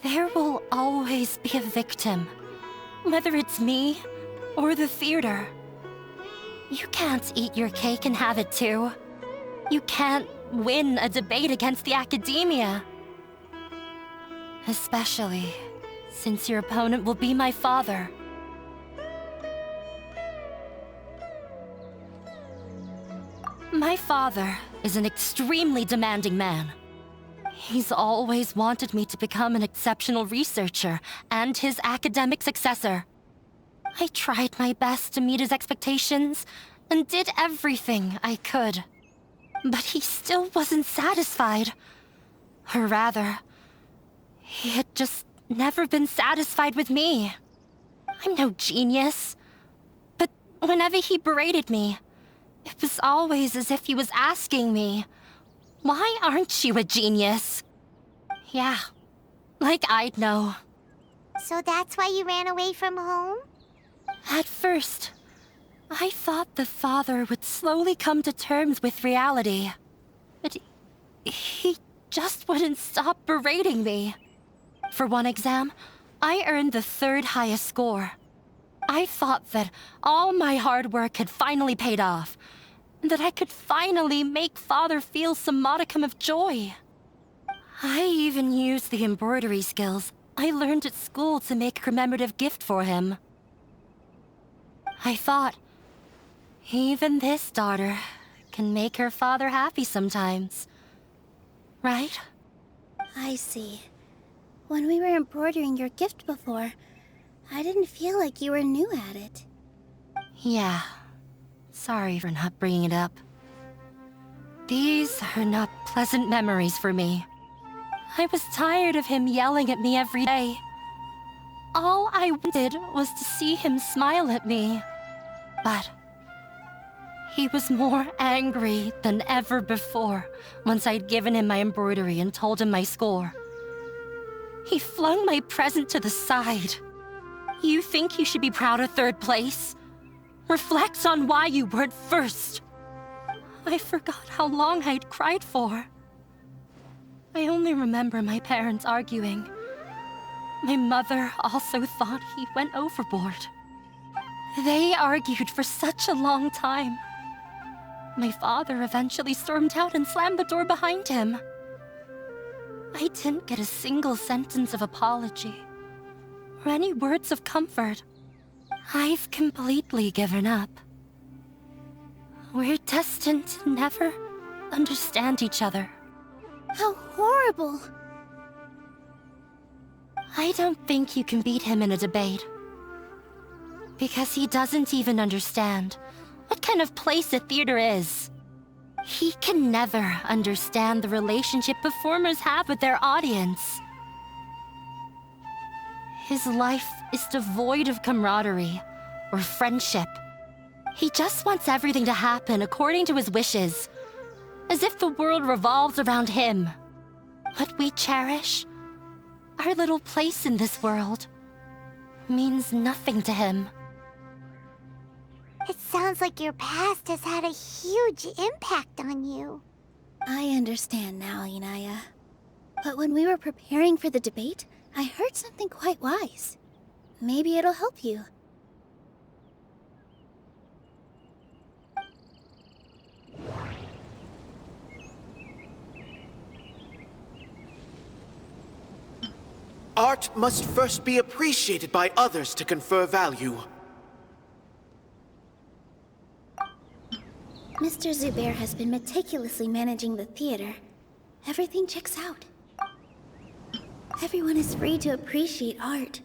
there will always be a victim. Whether it's me or the theater. You can't eat your cake and have it too. You can't win a debate against the academia. Especially since your opponent will be my father. My father is an extremely demanding man. He's always wanted me to become an exceptional researcher and his academic successor. I tried my best to meet his expectations and did everything I could. But he still wasn't satisfied. Or rather, he had just never been satisfied with me. I'm no genius. But whenever he berated me, it was always as if he was asking me, "Why aren't you a genius?" Yeah, like I'd know. So that's why you ran away from home? At first, I thought the father would slowly come to terms with reality. But he just wouldn't stop berating me. For one exam, I earned the 3rd highest score. I thought that all my hard work had finally paid off, and that I could finally make Father feel some modicum of joy. I even used the embroidery skills I learned at school to make a commemorative gift for him. I thought, even this daughter can make her father happy sometimes. Right? I see. When we were embroidering your gift before, I didn't feel like you were new at it. Yeah. Sorry for not bringing it up. These are not pleasant memories for me. I was tired of him yelling at me every day. All I wanted was to see him smile at me. But he was more angry than ever before once I'd given him my embroidery and told him my score. He flung my present to the side. You think you should be proud of 3rd place? Reflect on why you weren't first. I forgot how long I'd cried for. I only remember my parents arguing. My mother also thought he went overboard. They argued for such a long time. My father eventually stormed out and slammed the door behind him. I didn't get a single sentence of apology or any words of comfort. I've completely given up. We're destined to never understand each other. How horrible! I don't think you can beat him in a debate. Because he doesn't even understand what kind of place a theater is. He can never understand the relationship performers have with their audience. His life is devoid of camaraderie or friendship. He just wants everything to happen according to his wishes, as if the world revolves around him. What we cherish, our little place in this world, means nothing to him. It sounds like your past has had a huge impact on you. I understand now, Inaya. But when we were preparing for the debate, I heard something quite wise. Maybe it'll help you. Art must first be appreciated by others to confer value. Mr. Zubair has been meticulously managing the theater. Everything checks out. Everyone is free to appreciate art.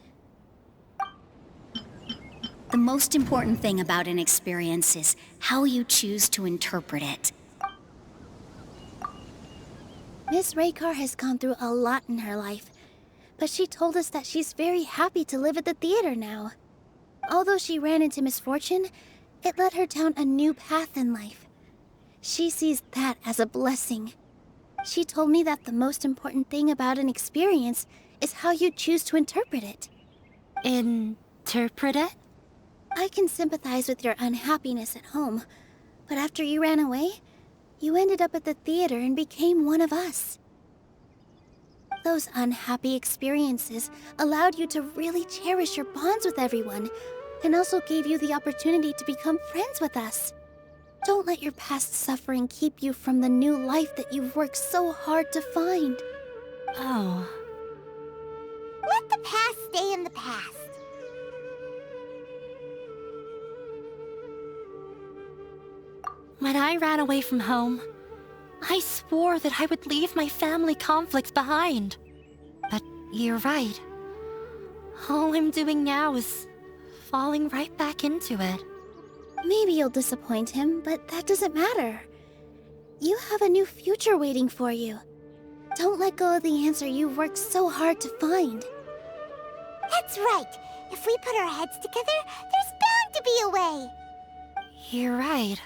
The most important thing about an experience is how you choose to interpret it. Miss Raykar has gone through a lot in her life, but she told us that she's very happy to live at the theater now. Although she ran into misfortune, it led her down a new path in life. She sees that as a blessing. She told me that the most important thing about an experience is how you choose to interpret it. Interpret it? I can sympathize with your unhappiness at home, but after you ran away, you ended up at the theater and became one of us. Those unhappy experiences allowed you to really cherish your bonds with everyone, and also gave you the opportunity to become friends with us. Don't let your past suffering keep you from the new life that you've worked so hard to find. Oh. Let the past stay in the past. When I ran away from home, I swore that I would leave my family conflicts behind. But you're right. All I'm doing now is falling right back into it. Maybe you'll disappoint him, but that doesn't matter. You have a new future waiting for you. Don't let go of the answer you've worked so hard to find. That's right. If we put our heads together, there's bound to be a way. You're right.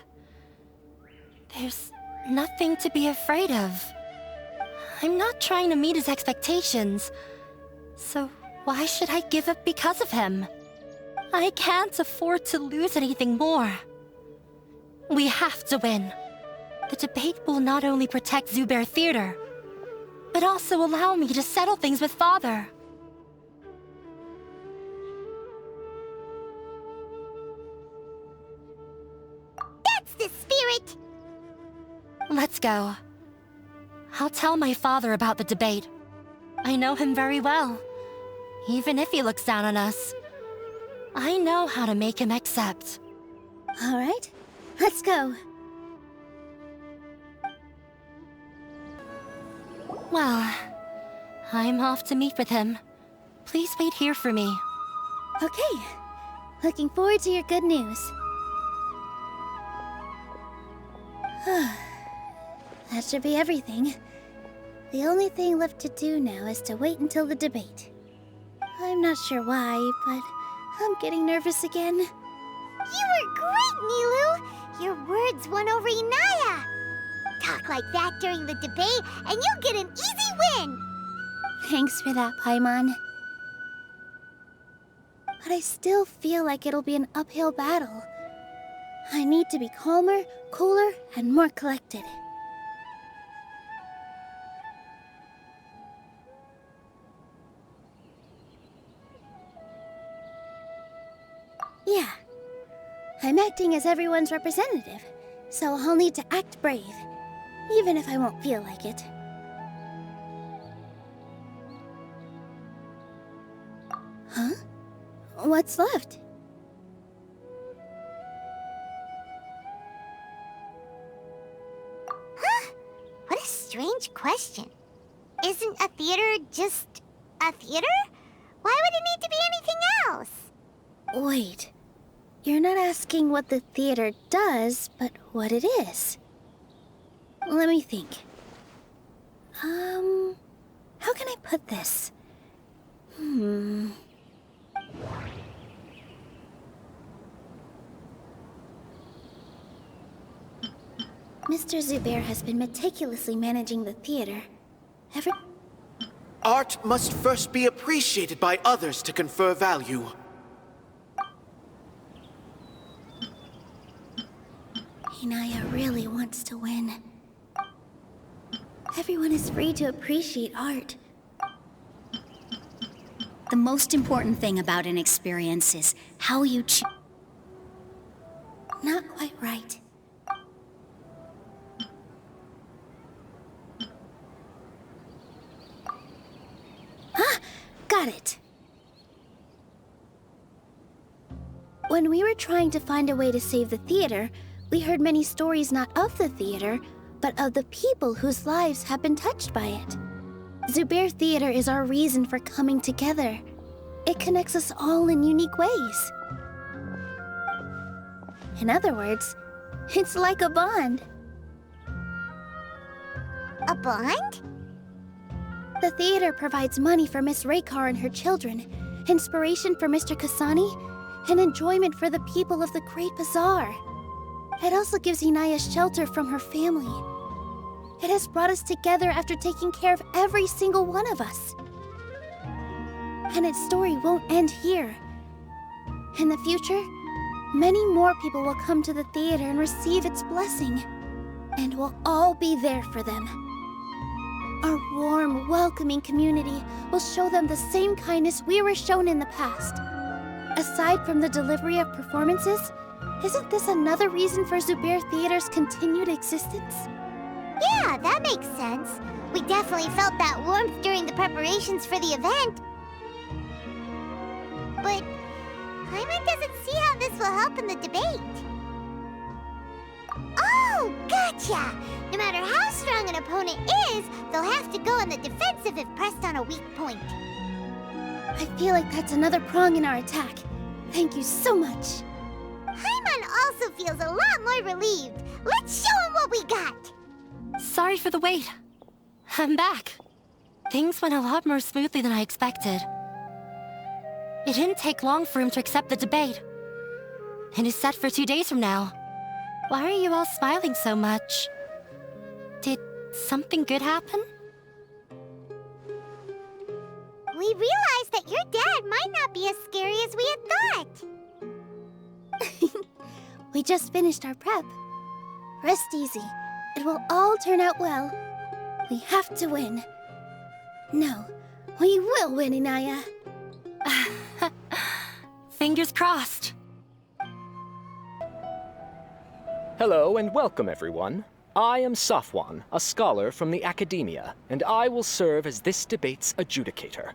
There's nothing to be afraid of. I'm not trying to meet his expectations. So why should I give up because of him? I can't afford to lose anything more. We have to win. The debate will not only protect Zubair Theater, but also allow me to settle things with Father. That's the spirit! Let's go. I'll tell my father about the debate. I know him very well. Even if he looks down on us, I know how to make him accept. All right, let's go. Well, I'm off to meet with him. Please wait here for me. Okay, looking forward to your good news. That should be everything. The only thing left to do now is to wait until the debate. I'm not sure why, but I'm getting nervous again. You were great, Nilou! Your words won over Inaya! Talk like that during the debate, and you'll get an easy win! Thanks for that, Paimon. But I still feel like it'll be an uphill battle. I need to be calmer, cooler, and more collected. Yeah. I'm acting as everyone's representative, so I'll need to act brave, even if I won't feel like it. Huh? What's left? Huh? What a strange question. Isn't a theater just a theater? Why would it need to be anything else? Wait. You're not asking what the theater does, but what it is. Let me think. How can I put this? Mr. Zubair has been meticulously managing the theater. Art must first be appreciated by others to confer value. Inaya really wants to win. Everyone is free to appreciate art. The most important thing about an experience is how you choose. Not quite right. Ah! Got it! When we were trying to find a way to save the theater, we heard many stories not of the theater, but of the people whose lives have been touched by it. Zubair Theater is our reason for coming together. It connects us all in unique ways. In other words, it's like a bond. A bond? The theater provides money for Miss Raykar and her children, inspiration for Mr. Kasani, and enjoyment for the people of the Great Bazaar. It also gives Inaya shelter from her family. It has brought us together after taking care of every single one of us. And its story won't end here. In the future, many more people will come to the theater and receive its blessing. And we'll all be there for them. Our warm, welcoming community will show them the same kindness we were shown in the past. Aside from the delivery of performances, Isn't this another reason for Zubair Theater's continued existence? Yeah, that makes sense. We definitely felt that warmth during the preparations for the event. But Paimon doesn't see how this will help in the debate. Oh, gotcha! No matter how strong an opponent is, they'll have to go on the defensive if pressed on a weak point. I feel like that's another prong in our attack. Thank you so much. Paimon also feels a lot more relieved. Let's show him what we got! Sorry for the wait. I'm back. Things went a lot more smoothly than I expected. It didn't take long for him to accept the debate. It is set for 2 days from now. Why are you all smiling so much? Did something good happen? We realized that your dad might not be as scary as we had thought. We just finished our prep. Rest easy. It will all turn out well. We have to win. No, we will win, Inaya. Fingers crossed. Hello and welcome, everyone. I am Safwan, a scholar from the Academia, and I will serve as this debate's adjudicator.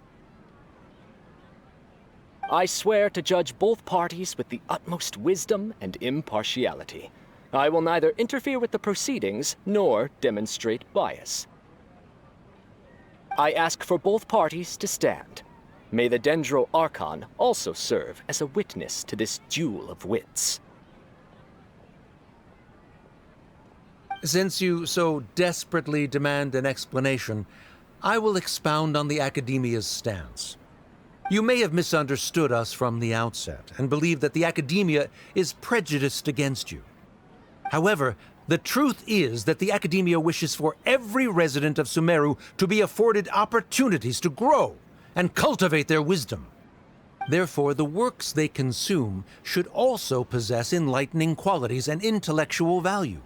I swear to judge both parties with the utmost wisdom and impartiality. I will neither interfere with the proceedings nor demonstrate bias. I ask for both parties to stand. May the Dendro Archon also serve as a witness to this duel of wits. Since you so desperately demand an explanation, I will expound on the Academia's stance. You may have misunderstood us from the outset and believe that the Academia is prejudiced against you. However, the truth is that the Academia wishes for every resident of Sumeru to be afforded opportunities to grow and cultivate their wisdom. Therefore, the works they consume should also possess enlightening qualities and intellectual value.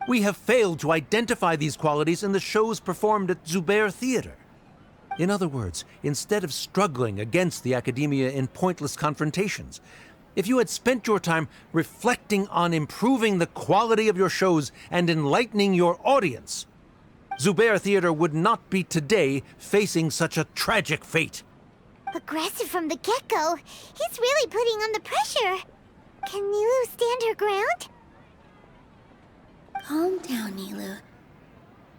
We have failed to identify these qualities in the shows performed at Zubair Theater. In other words, instead of struggling against the Academia in pointless confrontations, if you had spent your time reflecting on improving the quality of your shows and enlightening your audience, Zubair Theater would not be today facing such a tragic fate. Aggressive from the get-go, he's really putting on the pressure. Can Nilou stand her ground? Calm down, Nilou.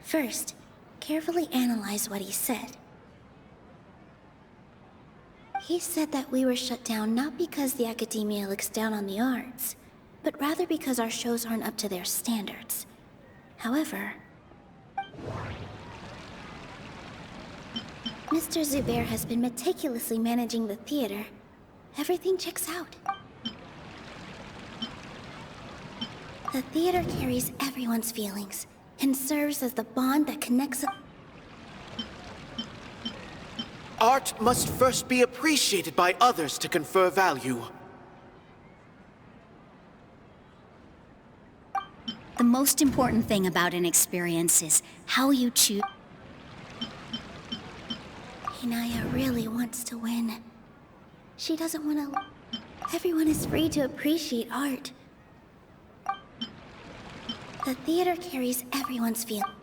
First, carefully analyze what he said. He said that we were shut down not because the Academia looks down on the arts, but rather because our shows aren't up to their standards. However, Mr. Zubair has been meticulously managing the theater. Everything checks out. The theater carries everyone's feelings and serves as the bond that connects us. Art must first be appreciated by others to confer value. The most important thing about an experience is how you choose. Inaya really wants to win. She doesn't want to... Everyone is free to appreciate art. The theater carries everyone's feelings.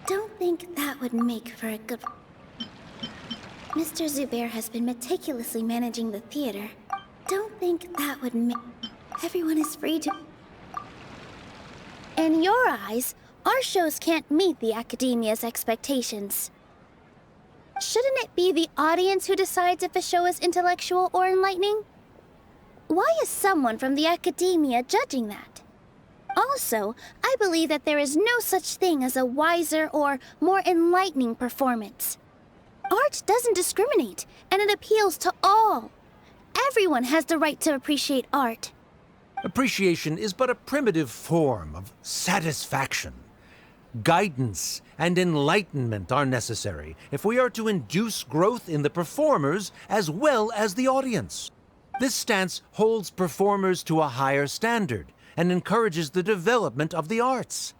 Don't think that would make for a good... Mr. Zubair has been meticulously managing the theater. Don't think that would make... Everyone is free to... In your eyes, our shows can't meet the Academia's expectations. Shouldn't it be the audience who decides if a show is intellectual or enlightening? Why is someone from the Academia judging that? Also, I believe that there is no such thing as a wiser or more enlightening performance. Art doesn't discriminate, and it appeals to all. Everyone has the right to appreciate art. Appreciation is but a primitive form of satisfaction. Guidance and enlightenment are necessary if we are to induce growth in the performers as well as the audience. This stance holds performers to a higher standard and encourages the development of the arts.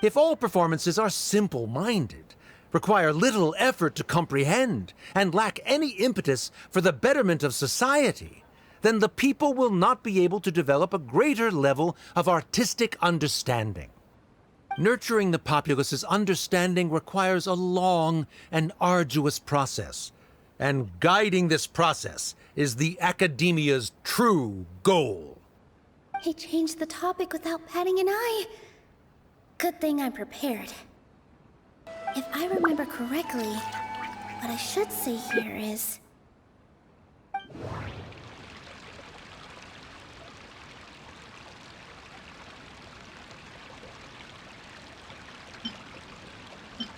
If all performances are simple-minded, require little effort to comprehend, and lack any impetus for the betterment of society, then the people will not be able to develop a greater level of artistic understanding. Nurturing the populace's understanding requires a long and arduous process, and guiding this process is the Academia's true goal. He changed the topic without batting an eye. Good thing I'm prepared. If I remember correctly, what I should say here is...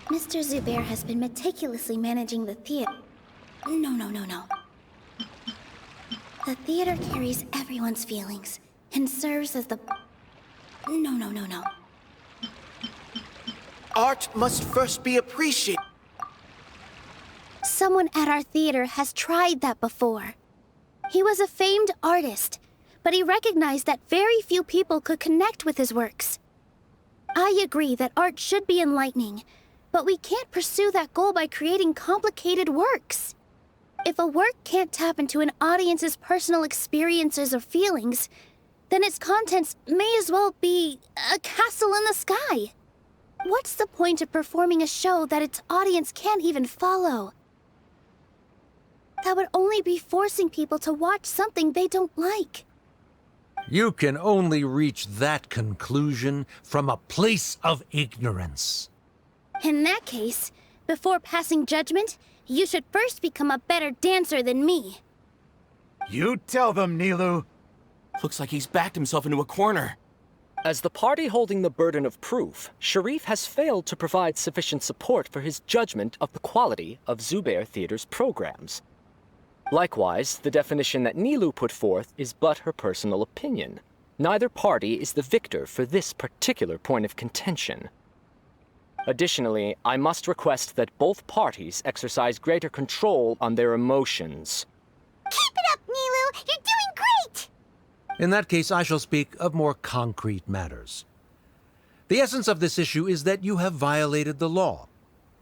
Mr. Zubair has been meticulously managing the theater. No. The theater carries everyone's feelings and serves as the... No. Art must first be appreciated. Someone at our theater has tried that before. He was a famed artist, but he recognized that very few people could connect with his works. I agree that art should be enlightening, but we can't pursue that goal by creating complicated works. If a work can't tap into an audience's personal experiences or feelings, then its contents may as well be a castle in the sky. What's the point of performing a show that its audience can't even follow? That would only be forcing people to watch something they don't like. You can only reach that conclusion from a place of ignorance. In that case, before passing judgment, you should first become a better dancer than me. You tell them, Nilou. Looks like he's backed himself into a corner. As the party holding the burden of proof, Sharif has failed to provide sufficient support for his judgment of the quality of Zubair Theater's programs. Likewise, the definition that Nilou put forth is but her personal opinion. Neither party is the victor for this particular point of contention. Additionally, I must request that both parties exercise greater control on their emotions. Keep it up, Nilou! You're doing great! In that case, I shall speak of more concrete matters. The essence of this issue is that you have violated the law,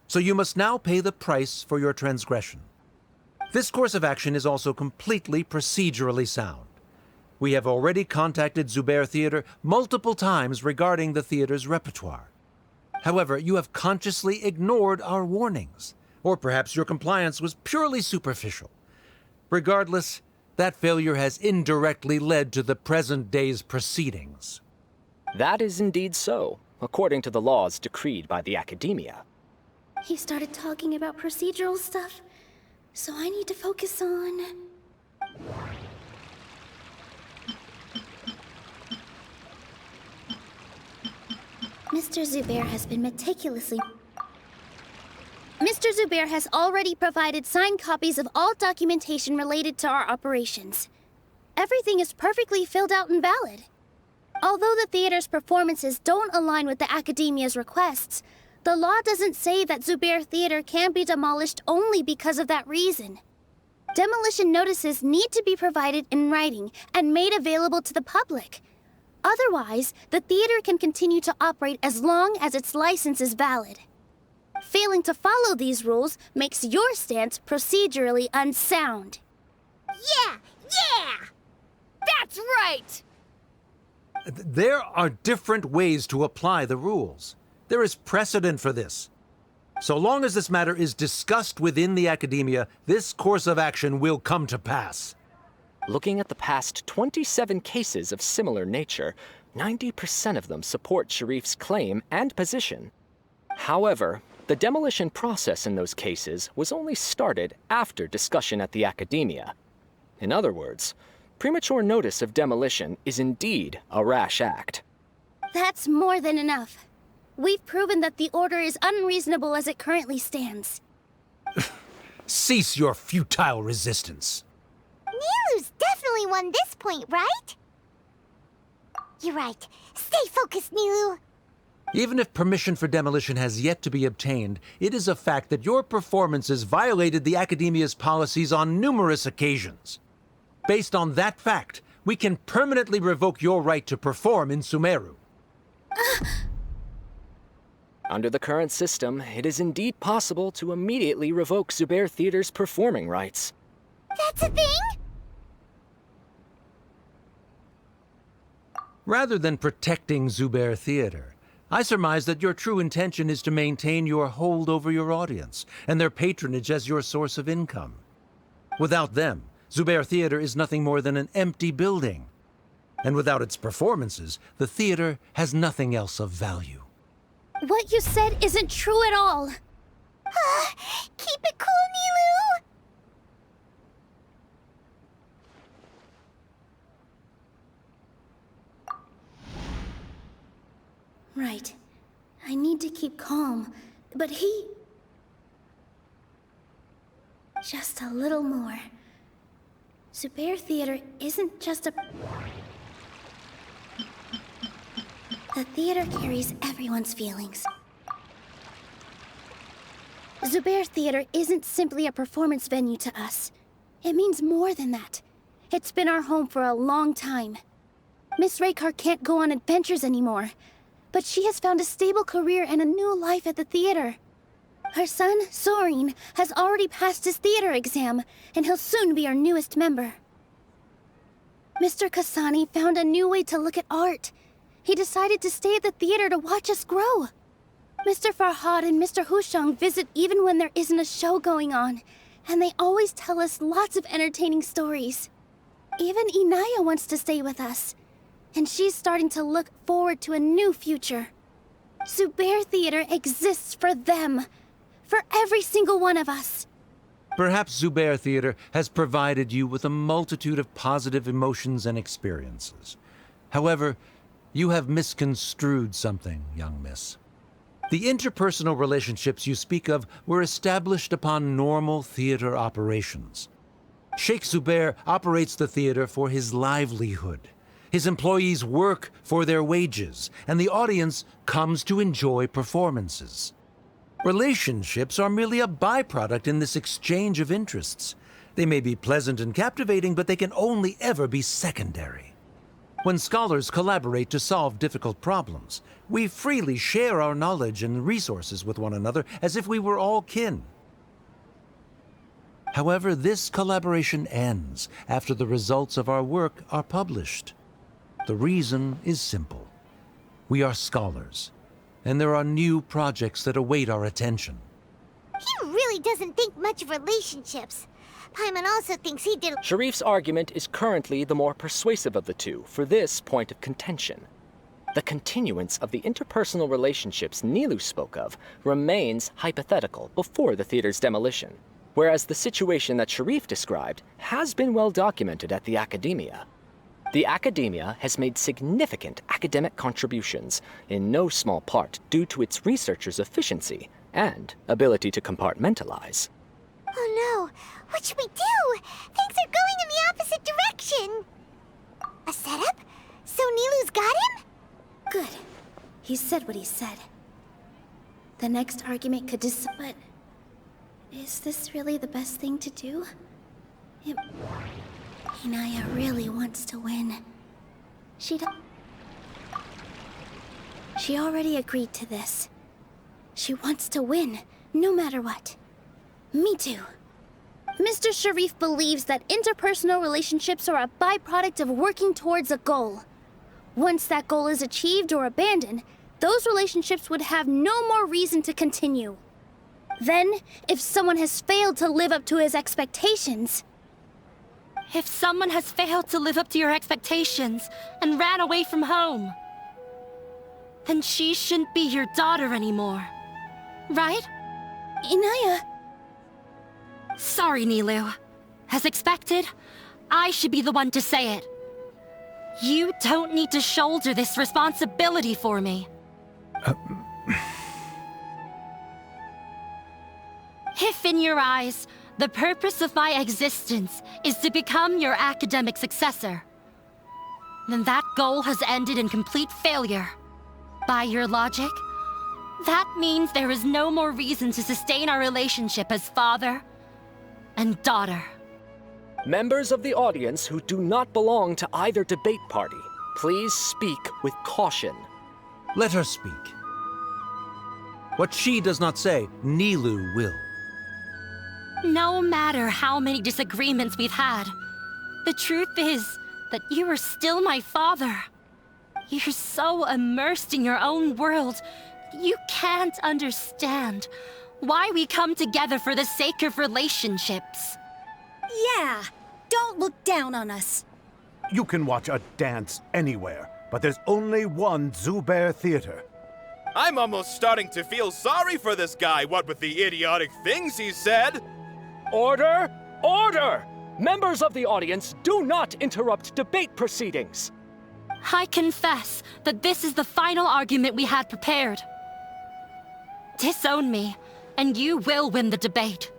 so you must now pay the price for your transgression. This course of action is also completely procedurally sound. We have already contacted Zubair Theater multiple times regarding the theater's repertoire. However, you have consciously ignored our warnings, or perhaps your compliance was purely superficial. Regardless, that failure has indirectly led to the present day's proceedings. That is indeed so, according to the laws decreed by the Academia. He started talking about procedural stuff, so I need to focus on... Mr. Zubair has been meticulously... Mr. Zubair has already provided signed copies of all documentation related to our operations. Everything is perfectly filled out and valid. Although the theater's performances don't align with the Academia's requests, the law doesn't say that Zubair Theater can be demolished only because of that reason. Demolition notices need to be provided in writing and made available to the public. Otherwise, the theater can continue to operate as long as its license is valid. Failing to follow these rules makes your stance procedurally unsound. Yeah! That's right! There are different ways to apply the rules. There is precedent for this. So long as this matter is discussed within the Academia, this course of action will come to pass. Looking at the past 27 cases of similar nature, 90% of them support Sharif's claim and position. However, the demolition process in those cases was only started after discussion at the Academia. In other words, premature notice of demolition is indeed a rash act. That's more than enough. We've proven that the order is unreasonable as it currently stands. Cease your futile resistance. Nilou's definitely won this point, right? You're right. Stay focused, Nilou. Even if permission for demolition has yet to be obtained, it is a fact that your performances violated the Academia's policies on numerous occasions. Based on that fact, we can permanently revoke your right to perform in Sumeru. Under the current system, it is indeed possible to immediately revoke Zubair Theater's performing rights. That's a thing? Rather than protecting Zubair Theater, I surmise that your true intention is to maintain your hold over your audience and their patronage as your source of income. Without them, Zubair Theater is nothing more than an empty building. And without its performances, the theater has nothing else of value. What you said isn't true at all. Keep it cool, Nilou! Right. I need to keep calm, but he... Just a little more. Zubair Theater isn't just a... The theater carries everyone's feelings. Zubair Theater isn't simply a performance venue to us. It means more than that. It's been our home for a long time. Miss Raykar can't go on adventures anymore, but she has found a stable career and a new life at the theater. Her son, Soren, has already passed his theater exam, and he'll soon be our newest member. Mr. Kasani found a new way to look at art. He decided to stay at the theater to watch us grow. Mr. Farhad and Mr. Hushang visit even when there isn't a show going on, and they always tell us lots of entertaining stories. Even Inaya wants to stay with us, and she's starting to look forward to a new future. Zubair Theater exists for them, for every single one of us. Perhaps Zubair Theater has provided you with a multitude of positive emotions and experiences. However, you have misconstrued something, young miss. The interpersonal relationships you speak of were established upon normal theater operations. Sheikh Zubair operates the theater for his livelihood. His employees work for their wages, and the audience comes to enjoy performances. Relationships are merely a byproduct in this exchange of interests. They may be pleasant and captivating, but they can only ever be secondary. When scholars collaborate to solve difficult problems, we freely share our knowledge and resources with one another as if we were all kin. However, this collaboration ends after the results of our work are published. The reason is simple. We are scholars, and there are new projects that await our attention. He really doesn't think much of relationships. Paimon also thinks he did... Sharif's argument is currently the more persuasive of the two for this point of contention. The continuance of the interpersonal relationships Nilou spoke of remains hypothetical before the theater's demolition, whereas the situation that Sharif described has been well documented at the Academia. The Academia has made significant academic contributions, in no small part due to its researchers' efficiency and ability to compartmentalize. Oh no! What should we do? Things are going in the opposite direction! A setup? So Nilou's got him? Good. He said what he said. The next argument could but... is this really the best thing to do? Inaya really wants to win. She already agreed to this. She wants to win, no matter what. Me too. Mr. Sharif believes that interpersonal relationships are a byproduct of working towards a goal. Once that goal is achieved or abandoned, those relationships would have no more reason to continue. Then, if someone has failed to live up to his expectations... If someone has failed to live up to your expectations and ran away from home, then she shouldn't be your daughter anymore. Right? Inaya... Sorry, Nilou. As expected, I should be the one to say it. You don't need to shoulder this responsibility for me. If in your eyes, the purpose of my existence is to become your academic successor, then that goal has ended in complete failure. By your logic, that means there is no more reason to sustain our relationship as father and daughter. Members of the audience who do not belong to either debate party, please speak with caution. Let her speak. What she does not say, Nilou will. No matter how many disagreements we've had, the truth is that you are still my father. You're so immersed in your own world, you can't understand why we come together for the sake of relationships. Yeah, don't look down on us. You can watch a dance anywhere, but there's only one Zubair Theater. I'm almost starting to feel sorry for this guy, what with the idiotic things he said. Order! Order! Members of the audience, do not interrupt debate proceedings. I confess that this is the final argument we had prepared. Disown me, and you will win the debate.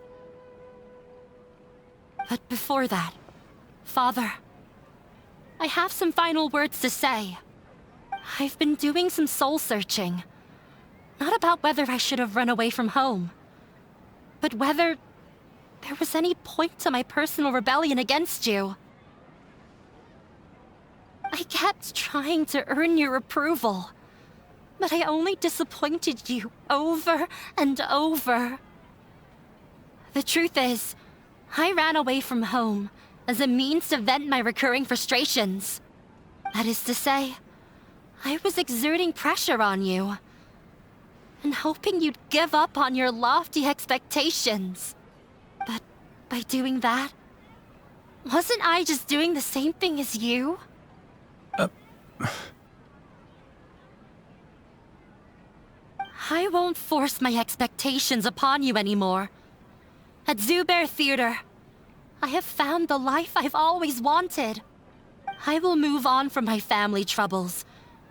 But before that, Father, I have some final words to say. I've been doing some soul-searching. Not about whether I should have run away from home, but whether there was any point to my personal rebellion against you. I kept trying to earn your approval, but I only disappointed you over and over. The truth is, I ran away from home as a means to vent my recurring frustrations. That is to say, I was exerting pressure on you, and hoping you'd give up on your lofty expectations. But by doing that, wasn't I just doing the same thing as you? I won't force my expectations upon you anymore. At Zubair Theater, I have found the life I've always wanted. I will move on from my family troubles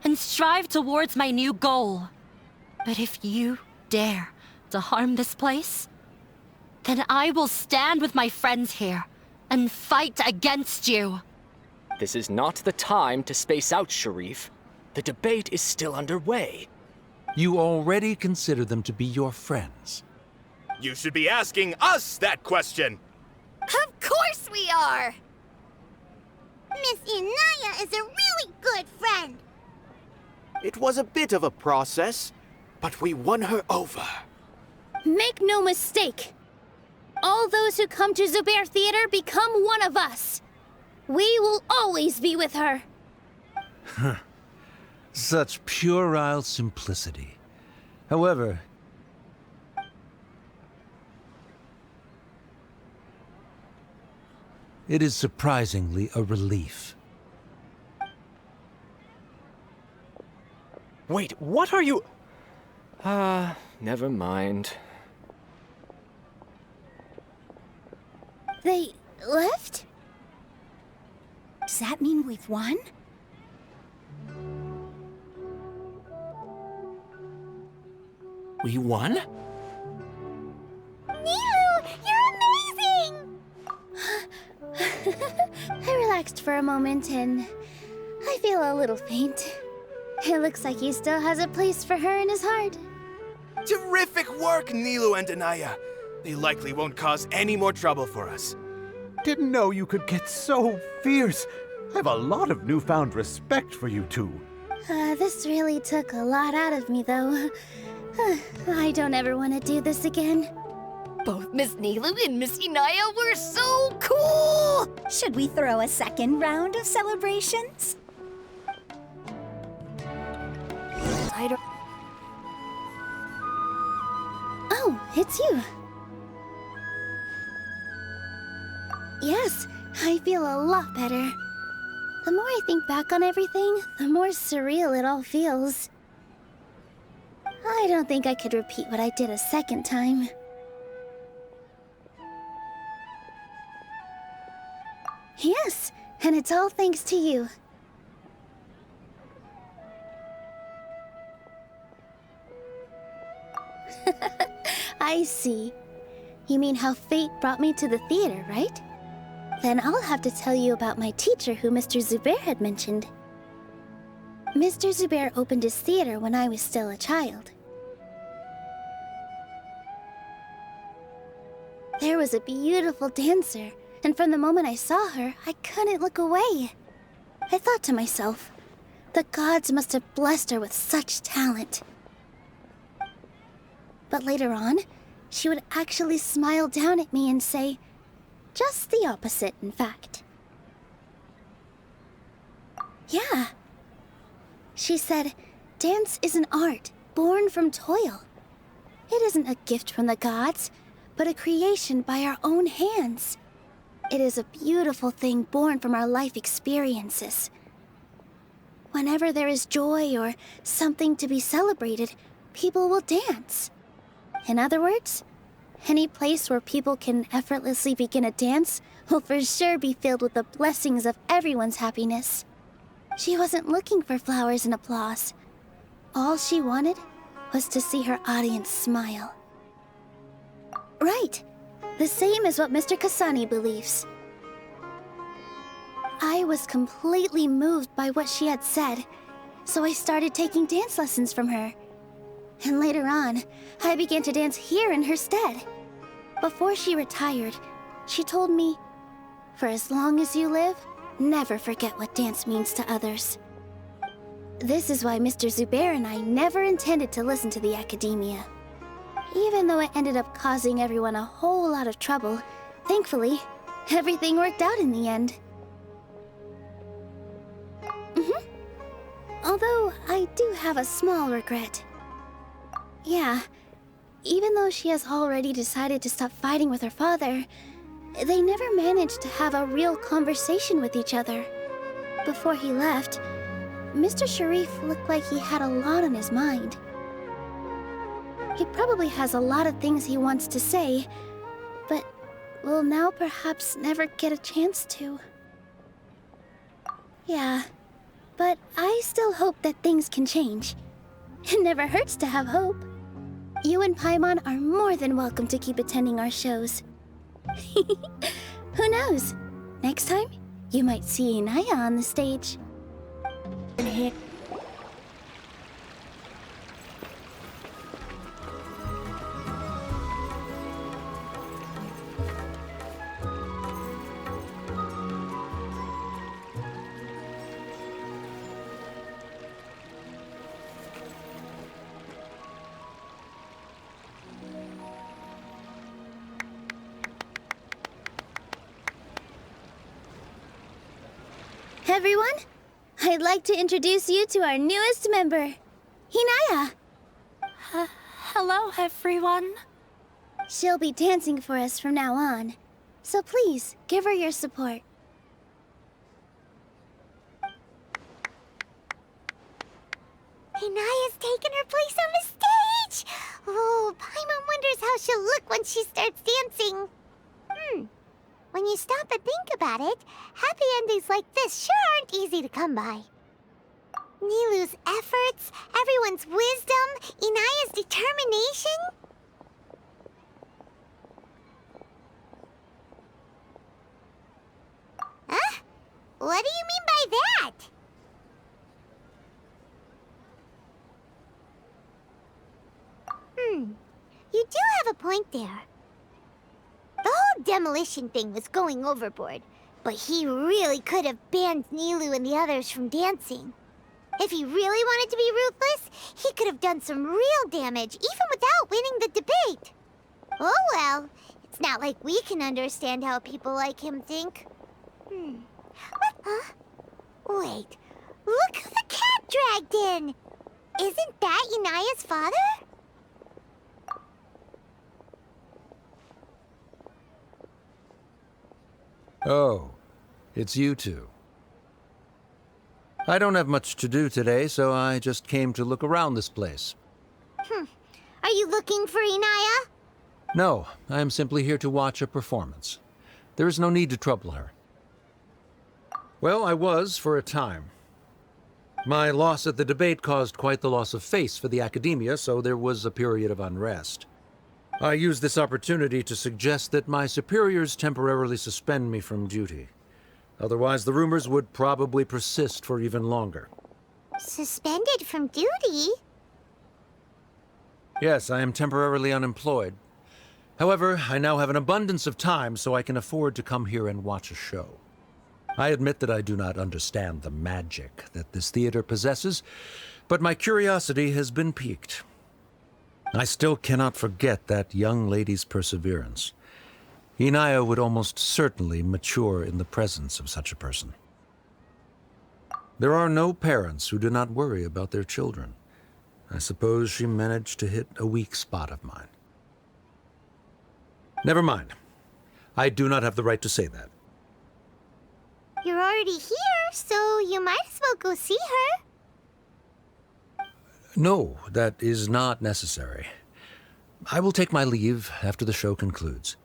and strive towards my new goal. But if you dare to harm this place, then I will stand with my friends here and fight against you. This is not the time to space out, Sharif. The debate is still underway. You already consider them to be your friends. You should be asking us that question. Of course we are! Miss Inaya is a really good friend. It was a bit of a process, but we won her over. Make no mistake. All those who come to Zubair Theater become one of us. We will always be with her. Such puerile simplicity. However, it is surprisingly a relief. Wait, what are you... never mind. They left? Does that mean we've won? We won? Nilou, you're amazing! I relaxed for a moment and I feel a little faint. It looks like he still has a place for her in his heart. Terrific work, Nilou and Anaya. They likely won't cause any more trouble for us. Didn't know you could get so fierce. I have a lot of newfound respect for you two. This really took a lot out of me, though. I don't ever want to do this again. Both Miss Nilou and Miss Inaya were so cool! Should we throw a second round of celebrations? I don't... Oh, it's you. Yes, I feel a lot better. The more I think back on everything, the more surreal it all feels. I don't think I could repeat what I did a second time. Yes, and it's all thanks to you. I see. You mean how fate brought me to the theater, right? Then I'll have to tell you about my teacher who Mr. Zubair had mentioned. Mr. Zubair opened his theater when I was still a child. There was a beautiful dancer, and from the moment I saw her, I couldn't look away. I thought to myself, the gods must have blessed her with such talent. But later on, she would actually smile down at me and say, just the opposite, in fact. Yeah. She said, dance is an art born from toil. It isn't a gift from the gods, but a creation by our own hands. It is a beautiful thing born from our life experiences. Whenever there is joy or something to be celebrated, people will dance. In other words, any place where people can effortlessly begin a dance will for sure be filled with the blessings of everyone's happiness. She wasn't looking for flowers and applause. All she wanted was to see her audience smile. Right. The same as what Mr. Kasani believes. I was completely moved by what she had said, so I started taking dance lessons from her. And later on, I began to dance here in her stead. Before she retired, she told me, for as long as you live, never forget what dance means to others. This is why Mr. Zubair and I never intended to listen to the academia. Even though it ended up causing everyone a whole lot of trouble, thankfully, everything worked out in the end. Although, I do have a small regret. Yeah, even though she has already decided to stop fighting with her father, they never managed to have a real conversation with each other. Before he left, Mr. Sharif looked like he had a lot on his mind. He probably has a lot of things he wants to say, but will now perhaps never get a chance to. Yeah, but I still hope that things can change. It never hurts to have hope. You and Paimon are more than welcome to keep attending our shows. Who knows? Next time, you might see Inaya on the stage. Everyone, I'd like to introduce you to our newest member, Hinaya. Hello, everyone. She'll be dancing for us from now on, so please give her your support. Hinaya's taken her place on the stage! Oh, Paimon wonders how she'll look when she starts dancing. When you stop and think about it, happy endings like this sure aren't easy to come by. Nilou's efforts, everyone's wisdom, Inaya's determination. Huh? What do you mean by that? You do have a point there. The whole demolition thing was going overboard, but he really could have banned Nilou and the others from dancing. If he really wanted to be ruthless, he could have done some real damage, even without winning the debate. Oh well, it's not like we can understand how people like him think. What? Huh? Wait, look who the cat dragged in! Isn't that Inaya's father? Oh, it's you two. I don't have much to do today, so I just came to look around this place. Are you looking for Inaya? No, I am simply here to watch a performance. There is no need to trouble her. Well, I was for a time. My loss at the debate caused quite the loss of face for the academia, so there was a period of unrest. I used this opportunity to suggest that my superiors temporarily suspend me from duty. Otherwise, the rumors would probably persist for even longer. Suspended from duty? Yes, I am temporarily unemployed. However, I now have an abundance of time, so I can afford to come here and watch a show. I admit that I do not understand the magic that this theater possesses, but my curiosity has been piqued. I still cannot forget that young lady's perseverance. Inaya would almost certainly mature in the presence of such a person. There are no parents who do not worry about their children. I suppose she managed to hit a weak spot of mine. Never mind. I do not have the right to say that. You're already here, so you might as well go see her. No, that is not necessary. I will take my leave after the show concludes.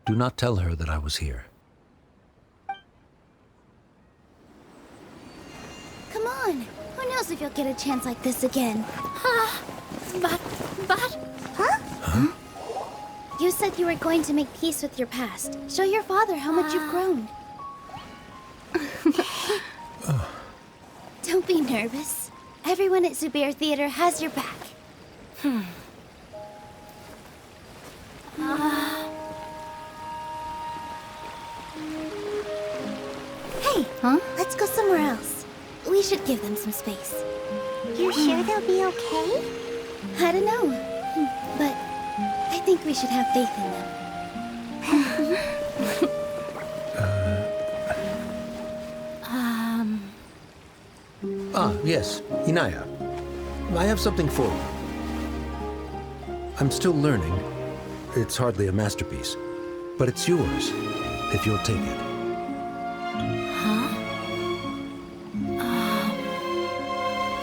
Do not tell her that I was here. Come on. Who knows if you'll get a chance like this again? But... Huh? You said you were going to make peace with your past. Show your father how much you've grown. Don't be nervous. Everyone at Zubair Theater has your back. Hey, let's go somewhere else. We should give them some space. You sure they'll be okay? I don't know, but I think we should have faith in them. Yes, Inaya. I have something for you. I'm still learning. It's hardly a masterpiece, but it's yours, if you'll take it.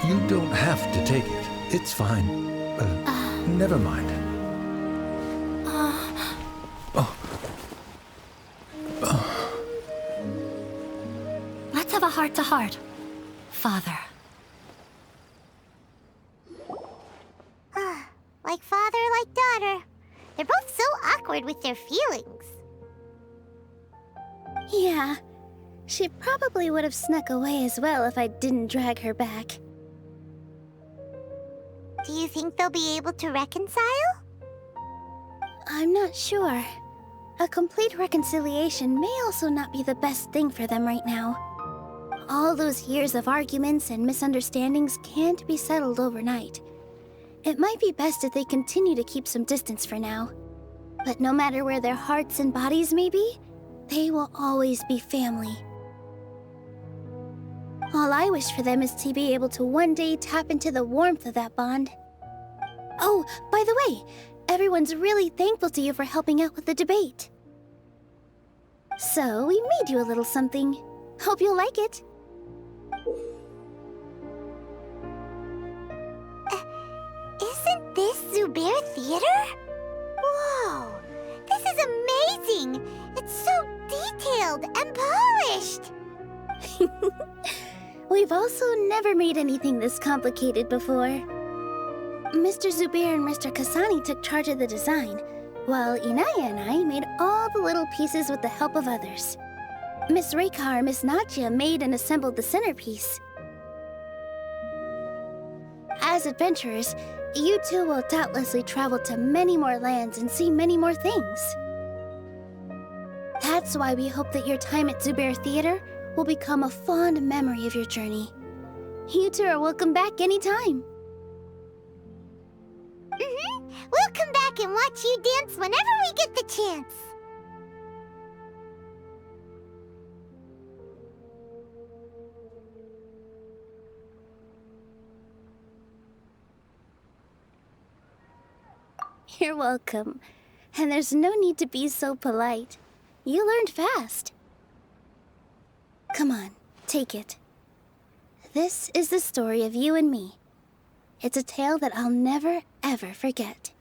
You don't have to take it. It's fine. Never mind. Let's have a heart-to-heart, Father. Like father, like daughter. They're both so awkward with their feelings. Yeah, she probably would have snuck away as well if I didn't drag her back. Do you think they'll be able to reconcile? I'm not sure. A complete reconciliation may also not be the best thing for them right now. All those years of arguments and misunderstandings can't be settled overnight. It might be best if they continue to keep some distance for now. But no matter where their hearts and bodies may be, they will always be family. All I wish for them is to be able to one day tap into the warmth of that bond. Oh, by the way, everyone's really thankful to you for helping out with the debate. So, we made you a little something. Hope you'll like it. Isn't this Zubair Theater? Whoa! This is amazing! It's so detailed and polished! We've also never made anything this complicated before. Mr. Zubair and Mr. Kasani took charge of the design, while Inaya and I made all the little pieces with the help of others. Miss Reikar and Miss Nadia made and assembled the centerpiece. As adventurers, you two will doubtlessly travel to many more lands and see many more things. That's why we hope that your time at Zubair Theater will become a fond memory of your journey. You two are welcome back anytime. We'll come back and watch you dance whenever we get the chance. You're welcome. And there's no need to be so polite. You learned fast. Come on, take it. This is the story of you and me. It's a tale that I'll never, ever forget.